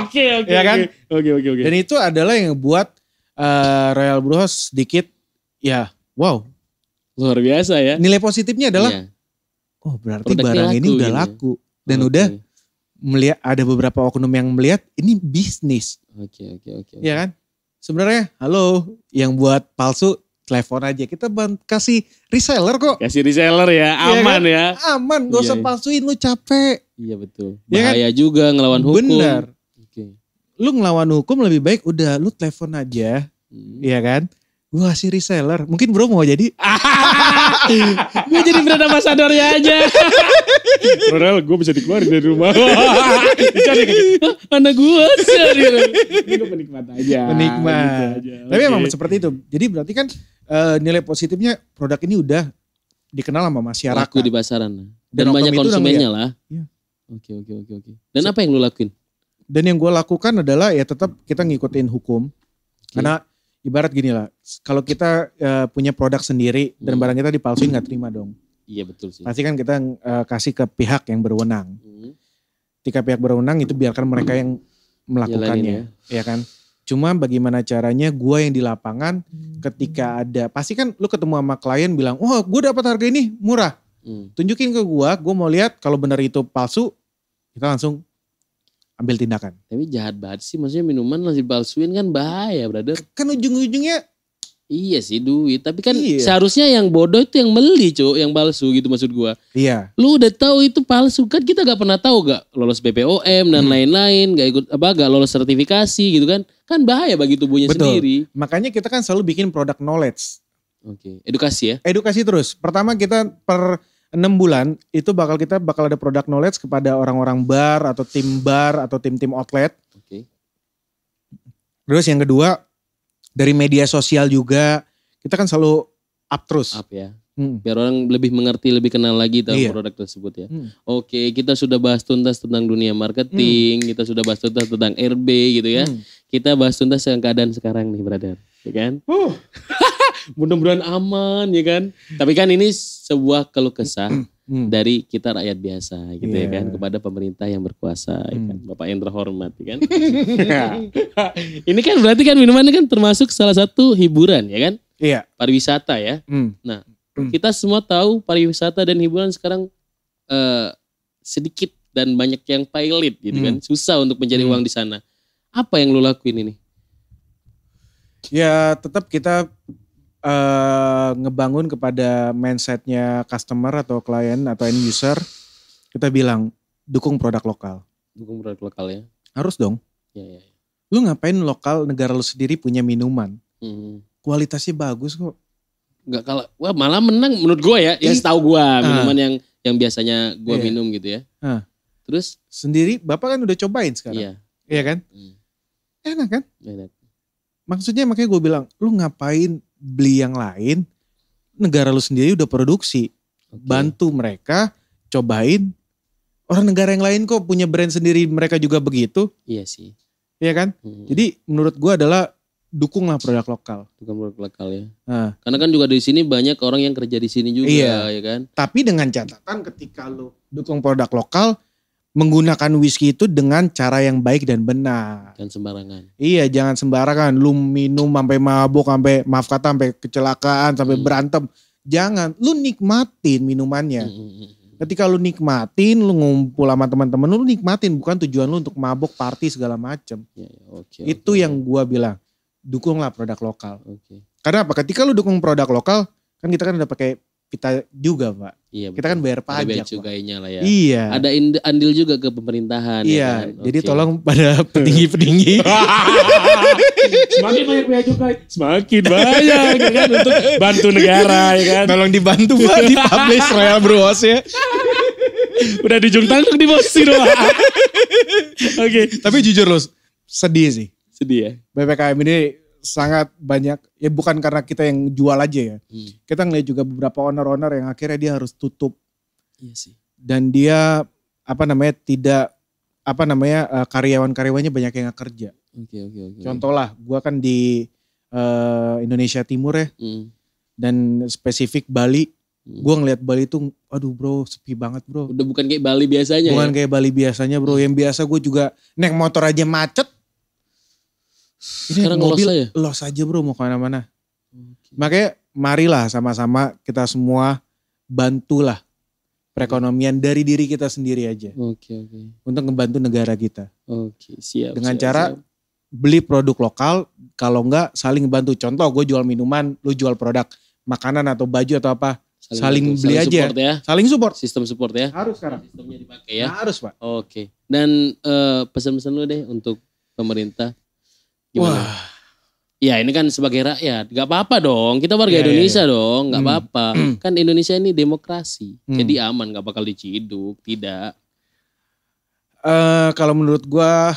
Oke.
Ya kan?
Oke.
Dan itu adalah yang buat Royal Bros sedikit ya wow.
Luar biasa ya.
Nilai positifnya adalah oh berarti
produknya
barang ini udah laku. Dan udah melihat ada beberapa oknum yang melihat ini bisnis.
Oke.
Ya kan? Sebenarnya halo yang buat palsu telepon aja. Kita kasih reseller kok.
Kasih reseller ya, aman ya.
Aman, gak usah palsuin lu capek.
Iya betul.
Ya
Bahaya juga ngelawan hukum.
Benar.
Oke.
Lu ngelawan hukum lebih baik udah lu telepon aja. Iya kan? Gue kasih reseller. Mungkin bro mau jadi.
Gue jadi brand ambassadornya aja.
Bro, gue bisa dikeluarin dari rumah.
Dicari anak gue cari. Gue penikmat aja.
Penikmat.
Gitu aja.
Tapi emang seperti itu. Jadi berarti kan nilai positifnya produk ini udah dikenal sama masyarakat.
Laku di pasaran. Dan banyak konsumennya lah.
Iya.
Oke. Dan apa yang lu lakuin?
Dan yang gue lakukan adalah ya tetap kita ngikutin hukum. Karena ibarat gini lah, kalau kita punya produk sendiri dan barang kita dipalsuin gak terima dong.
Iya betul sih.
Pasti kan kita kasih ke pihak yang berwenang. Ketika pihak berwenang itu biarkan mereka yang melakukannya. Ya kan. Cuma bagaimana caranya gue yang di lapangan ketika ada, pasti kan lu ketemu sama klien bilang, oh gue dapat harga ini murah. Tunjukin ke gue mau lihat kalau benar itu palsu, kita langsung ambil tindakan.
Tapi jahat banget sih, maksudnya minuman masih dipalsuin kan bahaya brother.
Kan ujung-ujungnya.
Iya sih duit, tapi kan seharusnya yang bodoh itu yang beli yang palsu gitu maksud gua.
Iya.
Lu udah tahu itu palsu kan kita gak pernah tahu gak lolos BPOM dan lain-lain, gak ikut gak lolos sertifikasi gitu kan. Kan bahaya bagi tubuhnya sendiri.
Makanya kita kan selalu bikin product knowledge.
Oke, edukasi ya.
Edukasi terus. Pertama kita per 6 bulan itu bakal ada product knowledge kepada orang-orang bar atau tim outlet.
Oke.
Terus yang kedua dari media sosial juga kita kan selalu up terus.
Up ya. Biar orang lebih mengerti, lebih kenal lagi tentang produk tersebut ya. Oke, kita sudah bahas tuntas tentang dunia marketing, kita sudah bahas tuntas tentang RB gitu ya. Kita bahas tuntas tentang keadaan sekarang nih brother, ya kan? Mudah-mudahan aman ya kan. Tapi kan ini sebuah keluh kesah dari kita rakyat biasa gitu ya kan. Kepada pemerintah yang berkuasa ya kan. Bapak yang terhormat ya kan. Ini kan berarti kan minuman ini kan termasuk salah satu hiburan ya kan.
Iya.
Pariwisata ya. Nah kita semua tahu pariwisata dan hiburan sekarang sedikit dan banyak yang pailit gitu kan. Susah untuk mencari uang di sana. Apa yang lu lakuin ini?
Ya tetap kita ngebangun kepada mindsetnya customer atau klien atau end user, kita bilang dukung produk lokal.
Dukung produk lokal ya.
Harus dong.
Ya.
Lu ngapain lokal negara lu sendiri punya minuman, kualitasnya bagus kok.
Nggak kalah, wah malah menang menurut gue ya. Yang setahu gue minuman yang biasanya gue minum gitu ya. Terus
sendiri bapak kan udah cobain sekarang. Iya kan? Enak kan?
Enak.
Maksudnya makanya gue bilang, lu ngapain beli yang lain, negara lu sendiri udah produksi. Bantu mereka, cobain. Orang negara yang lain kok punya brand sendiri, mereka juga begitu.
Iya sih.
Iya kan? Jadi menurut gue adalah dukunglah produk lokal.
Dukung produk lokal ya. Karena kan juga di sini banyak orang yang kerja di sini juga ya kan.
Tapi dengan catatan ketika lu dukung produk lokal, menggunakan whisky itu dengan cara yang baik dan benar.
Jangan sembarangan.
Iya, jangan sembarangan. Lu minum sampai mabuk, sampai maaf kata sampai kecelakaan, sampai berantem. Jangan. Lu nikmatin minumannya. Ketika lu nikmatin, lu ngumpul sama teman-teman lu nikmatin, bukan tujuan lu untuk mabuk, party segala macem. Itu yang gua bilang. Dukunglah produk lokal. Karena apa? Ketika lu dukung produk lokal, kan kita kan udah pakai kita juga Pak.
Iya,
kita kan bayar pajak.
Ada cugainya lah ya.
Iya.
Ada andil juga ke pemerintahan.
Iya.
Ya kan?
Jadi tolong pada petinggi-petinggi.
Semakin banyak bea cukai, semakin banyak ya kan untuk bantu negara ya kan.
Tolong dibantu Pak di-publish Royal Brewhouse ya.
Udah dijung tangkuk di bos sih doang. Oke.
Tapi jujur loh, sedih sih.
Sedih ya.
PPKM ini sangat banyak, ya bukan karena kita yang jual aja ya. Kita ngeliat juga beberapa owner-owner yang akhirnya dia harus tutup.
Iya sih. Dan
dia karyawan-karyawannya banyak yang gak kerja.
Oke.
Contoh lah, gue kan di Indonesia Timur ya. Dan spesifik Bali. Gue ngeliat Bali itu, aduh bro sepi banget bro.
Udah bukan kayak Bali biasanya
Bukan kayak Bali biasanya bro. Yang biasa gue juga naik motor aja macet. Ini
sekarang
mobil
los
aja bro mau kemana-mana. Makanya marilah sama-sama kita semua bantulah perekonomian dari diri kita sendiri aja.
Oke.
Untuk ngebantu negara kita.
Oke, siap.
Dengan cara beli produk lokal, kalau enggak saling bantu. Contoh gue jual minuman, lu jual produk makanan atau baju atau apa. Saling beli aja.
Support ya.
Saling support.
Sistem support ya.
Harus sekarang.
Sistemnya dipakai ya.
Harus Pak.
Oke. Dan pesan-pesan lu deh untuk pemerintah. Gimana?
Wah.
Ya ini kan sebagai rakyat, gak apa-apa dong. Kita warga Indonesia dong, gak apa-apa. Kan Indonesia ini demokrasi, jadi aman, gak bakal diciduk, tidak.
Kalau menurut gua,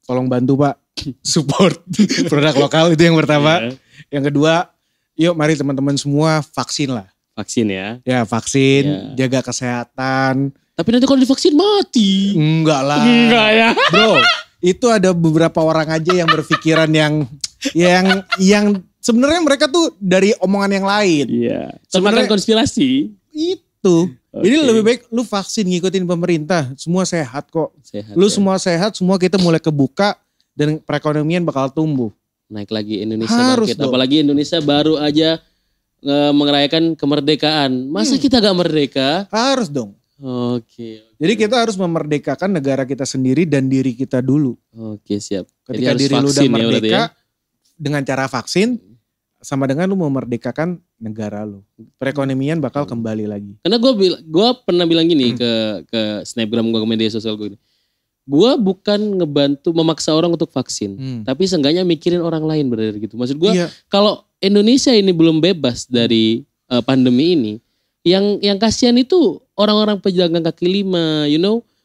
tolong bantu Pak, support produk lokal itu yang pertama. Yang kedua, yuk mari teman-teman semua vaksin lah.
Vaksin ya.
Ya vaksin, jaga kesehatan.
Tapi nanti kalau divaksin mati.
Enggak lah.
Enggak ya.
Bro. Itu ada beberapa orang aja yang berpikiran yang sebenarnya mereka tuh dari omongan yang lain.
Iya. Sebenarnya konspirasi.
Itu. Jadi lebih baik lu vaksin ngikutin pemerintah. Semua sehat kok. Semua sehat, semua kita mulai kebuka dan perekonomian bakal tumbuh.
Naik lagi Indonesia market. Apalagi Indonesia baru aja merayakan kemerdekaan. Masa kita gak merdeka?
Harus dong.
Oke.
Jadi kita harus memerdekakan negara kita sendiri dan diri kita dulu.
Oke, siap.
Ketika diri lu udah merdeka dengan cara vaksin, sama dengan lu memerdekakan negara lu. Perekonomian bakal kembali lagi.
Karena gue pernah bilang gini ke snapgram gue, ke media sosial gue. Gue bukan ngebantu memaksa orang untuk vaksin, tapi seenggaknya mikirin orang lain bener gitu. Maksud gue kalau Indonesia ini belum bebas dari pandemi ini, yang kasihan itu orang-orang pedagang kaki lima,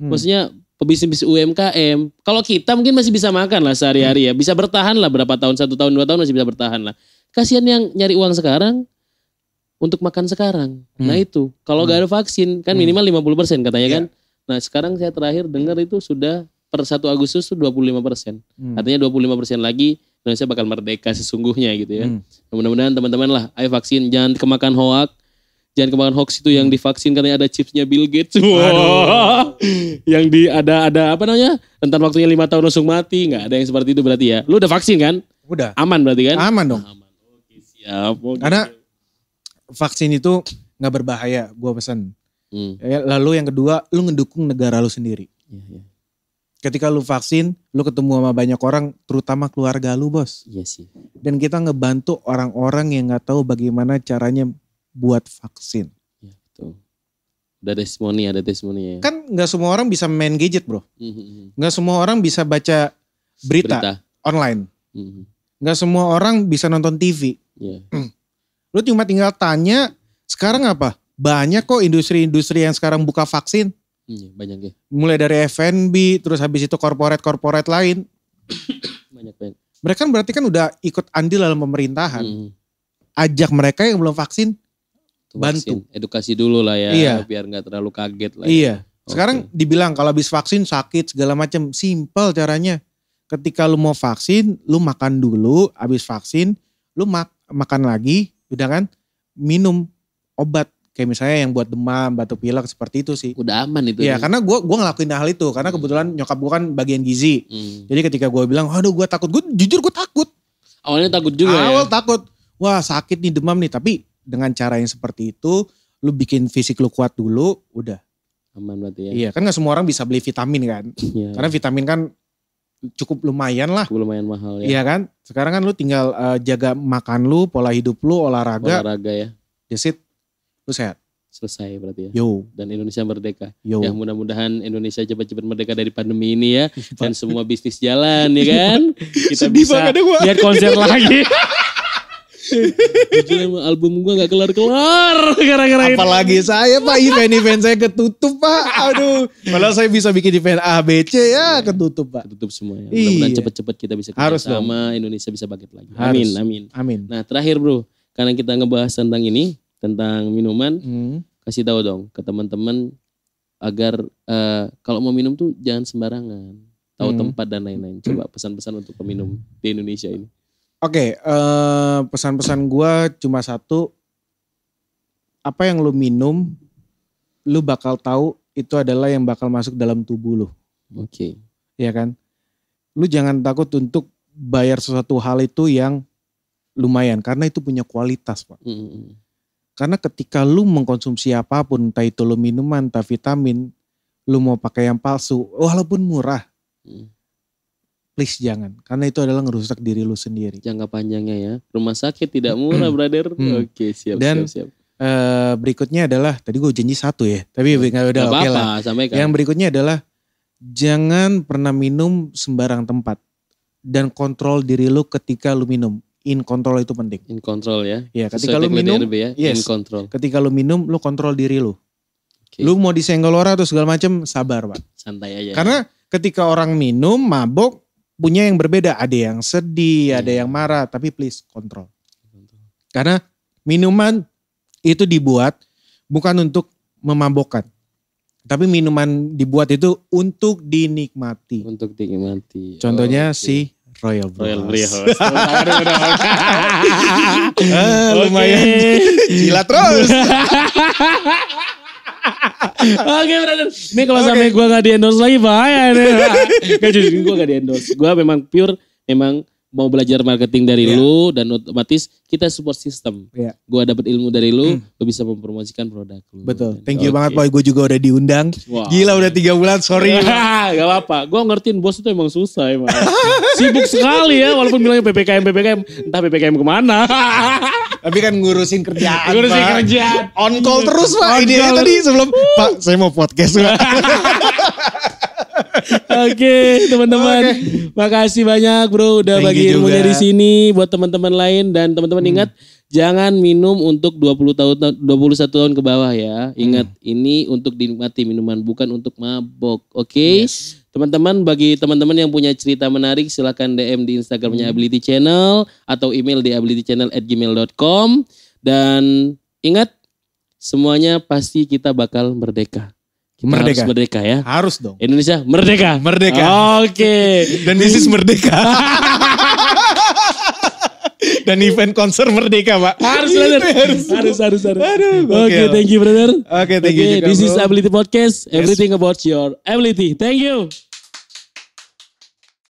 maksudnya pebisnis UMKM. Kalau kita mungkin masih bisa makan lah sehari-hari ya, bisa bertahan lah berapa tahun, 1 tahun 2 tahun masih bisa bertahan lah. Kasihan yang nyari uang sekarang untuk makan sekarang. Nah itu, kalau gak ada vaksin kan minimal 50% katanya kan. Nah sekarang saya terakhir dengar itu sudah per 1 Agustus itu 25%. Artinya 25% lagi Indonesia bakal merdeka sesungguhnya gitu ya. Mudah-mudahan teman-teman lah, ayo vaksin, jangan kemakan hoak. Jangan kemakan hoax itu yang divaksin katanya ada chipsnya Bill Gates. Wow. Yang ada apa namanya? Rentan waktunya 5 tahun langsung mati. Nggak ada yang seperti itu berarti ya. Lu udah vaksin kan?
Udah.
Aman berarti kan?
Aman dong.
Aman. Oke, siap. Oke.
Karena vaksin itu nggak berbahaya, gue pesan. Lalu yang kedua, lu ngedukung negara lu sendiri. Ketika lu vaksin, lu ketemu sama banyak orang, terutama keluarga lu bos.
Iya sih.
Dan kita ngebantu orang-orang yang nggak tahu bagaimana caranya buat vaksin.
Ya, betul. Ada testimoni ya.
Kan gak semua orang bisa main gadget bro. Gak semua orang bisa baca berita. Online. Gak semua orang bisa nonton TV. Lu cuma tinggal tanya, sekarang apa? Banyak kok industri-industri yang sekarang buka vaksin.
Banyak ya.
Mulai dari F&B, terus habis itu korporat lain.
Banyak.
Mereka kan berarti kan udah ikut andil dalam pemerintahan. Ajak mereka yang belum vaksin, bantu.
Edukasi dulu lah ya, biar gak terlalu kaget lah.
Iya. Sekarang dibilang kalau habis vaksin sakit segala macam, simple caranya. Ketika lu mau vaksin, lu makan dulu, habis vaksin, lu makan lagi, udah kan, minum obat. Kayak misalnya yang buat demam, batuk pilek seperti itu sih.
Udah aman itu.
Iya, karena gue ngelakuin hal itu, karena kebetulan nyokap gue kan bagian gizi. Jadi ketika gue bilang, aduh gue takut, jujur gue takut.
Awalnya takut juga ya?
Awal takut, wah sakit nih demam nih, tapi dengan cara yang seperti itu, lu bikin fisik lu kuat dulu, udah.
Aman berarti ya.
Iya, kan gak semua orang bisa beli vitamin kan. Karena vitamin kan cukup lumayan lah.
Cukup lumayan mahal ya.
Iya kan? Sekarang kan lu tinggal jaga makan lu, pola hidup lu, olahraga.
Olahraga ya.
That's it. Lu sehat.
Selesai berarti ya.
Yo.
Dan Indonesia merdeka.
Yo.
Ya mudah-mudahan Indonesia cepat-cepat merdeka dari pandemi ini ya. Dan semua bisnis jalan ya kan. Kita bisa lihat konser lagi. Album gue gak kelar-kelar gara-gara ini.
Apalagi saya Pak, event-event saya ketutup Pak. Aduh. Malah saya bisa bikin event A, B, C ya ketutup Pak.
Ketutup semua ya. Mudah-mudahan cepat-cepat kita bisa
Harus
sama Indonesia bisa bangkit lagi.
Harus.
Amin. Nah terakhir bro, karena kita ngebahas tentang ini, tentang minuman, kasih tahu dong ke teman-teman agar kalau mau minum tuh jangan sembarangan, tahu tempat dan lain-lain. Coba pesan-pesan untuk peminum di Indonesia ini.
Oke, pesan-pesan gue cuma satu, apa yang lu minum, lu bakal tahu itu adalah yang bakal masuk dalam tubuh lu.
Oke.
Iya kan? Lu jangan takut untuk bayar sesuatu hal itu yang lumayan, karena itu punya kualitas Pak. Karena ketika lu mengkonsumsi apapun, entah itu lu minuman, entah vitamin, lu mau pakai yang palsu, walaupun murah, please jangan. Karena itu adalah ngerusak diri lu sendiri.
Jangka panjangnya ya, rumah sakit tidak murah brother. Oke, siap.
Dan berikutnya adalah, tadi gue janji satu ya, tapi udah oke lah. Yang berikutnya adalah, jangan pernah minum sembarang tempat. Dan kontrol diri lu ketika lu minum. In control itu penting.
In control ya.
Iya, ketika lu minum,
ya,
yes.
In control.
Ketika lu minum, lu kontrol diri lu.
Okay.
Lu mau disenggol orang atau segala macam, sabar Pak.
Santai aja.
Karena ketika orang minum, mabok, punya yang berbeda. Ada yang sedih, ada yang marah, tapi please kontrol. Karena minuman itu dibuat bukan untuk memabokkan. Tapi minuman dibuat itu untuk dinikmati.
Untuk dinikmati.
Contohnya si Royal Brewhouse. Lumayan. Gila terus.
Oke brother. Ini kalau sampai gue gak di-endorse lagi bahaya nih. Gak justru gue gak di-endorse. Gue memang pure, memang mau belajar marketing dari lu. Dan otomatis kita support system. Gue dapet ilmu dari lu bisa mempromosikan produk lu.
Betul. Thank you banget Pak. Gue juga udah diundang. Wow. Gila udah 3 bulan, sorry.
Gak apa-apa. Gue ngertiin bos itu emang susah emang. Sibuk sekali ya. Walaupun bilangnya PPKM. Entah PPKM kemana.
Tapi kan ngurusin kerjaan
kerjaan.
On call terus Pak. Ini tadi sebelum Pak saya mau podcast Pak.
Oke, teman-teman. Makasih banyak bro udah bagi ilmunya di sini buat teman-teman lain. Dan teman-teman ingat jangan minum untuk 21 tahun ke bawah ya. Ingat ini untuk dinikmati minuman, bukan untuk mabok. Oke? Yes. Teman-teman, bagi teman-teman yang punya cerita menarik silahkan DM di Instagramnya Ability Channel atau email di abilitychannel@gmail.com. Dan ingat semuanya pasti kita bakal merdeka. Kita harus merdeka ya.
Harus dong.
Indonesia merdeka.
Oke. Dan this is merdeka. Dan event konser merdeka Pak.
Harus.
Aduh.
Oke, thank you brother.
Oke, thank you juga.
This is Ability Podcast. Everything about your ability. Thank you.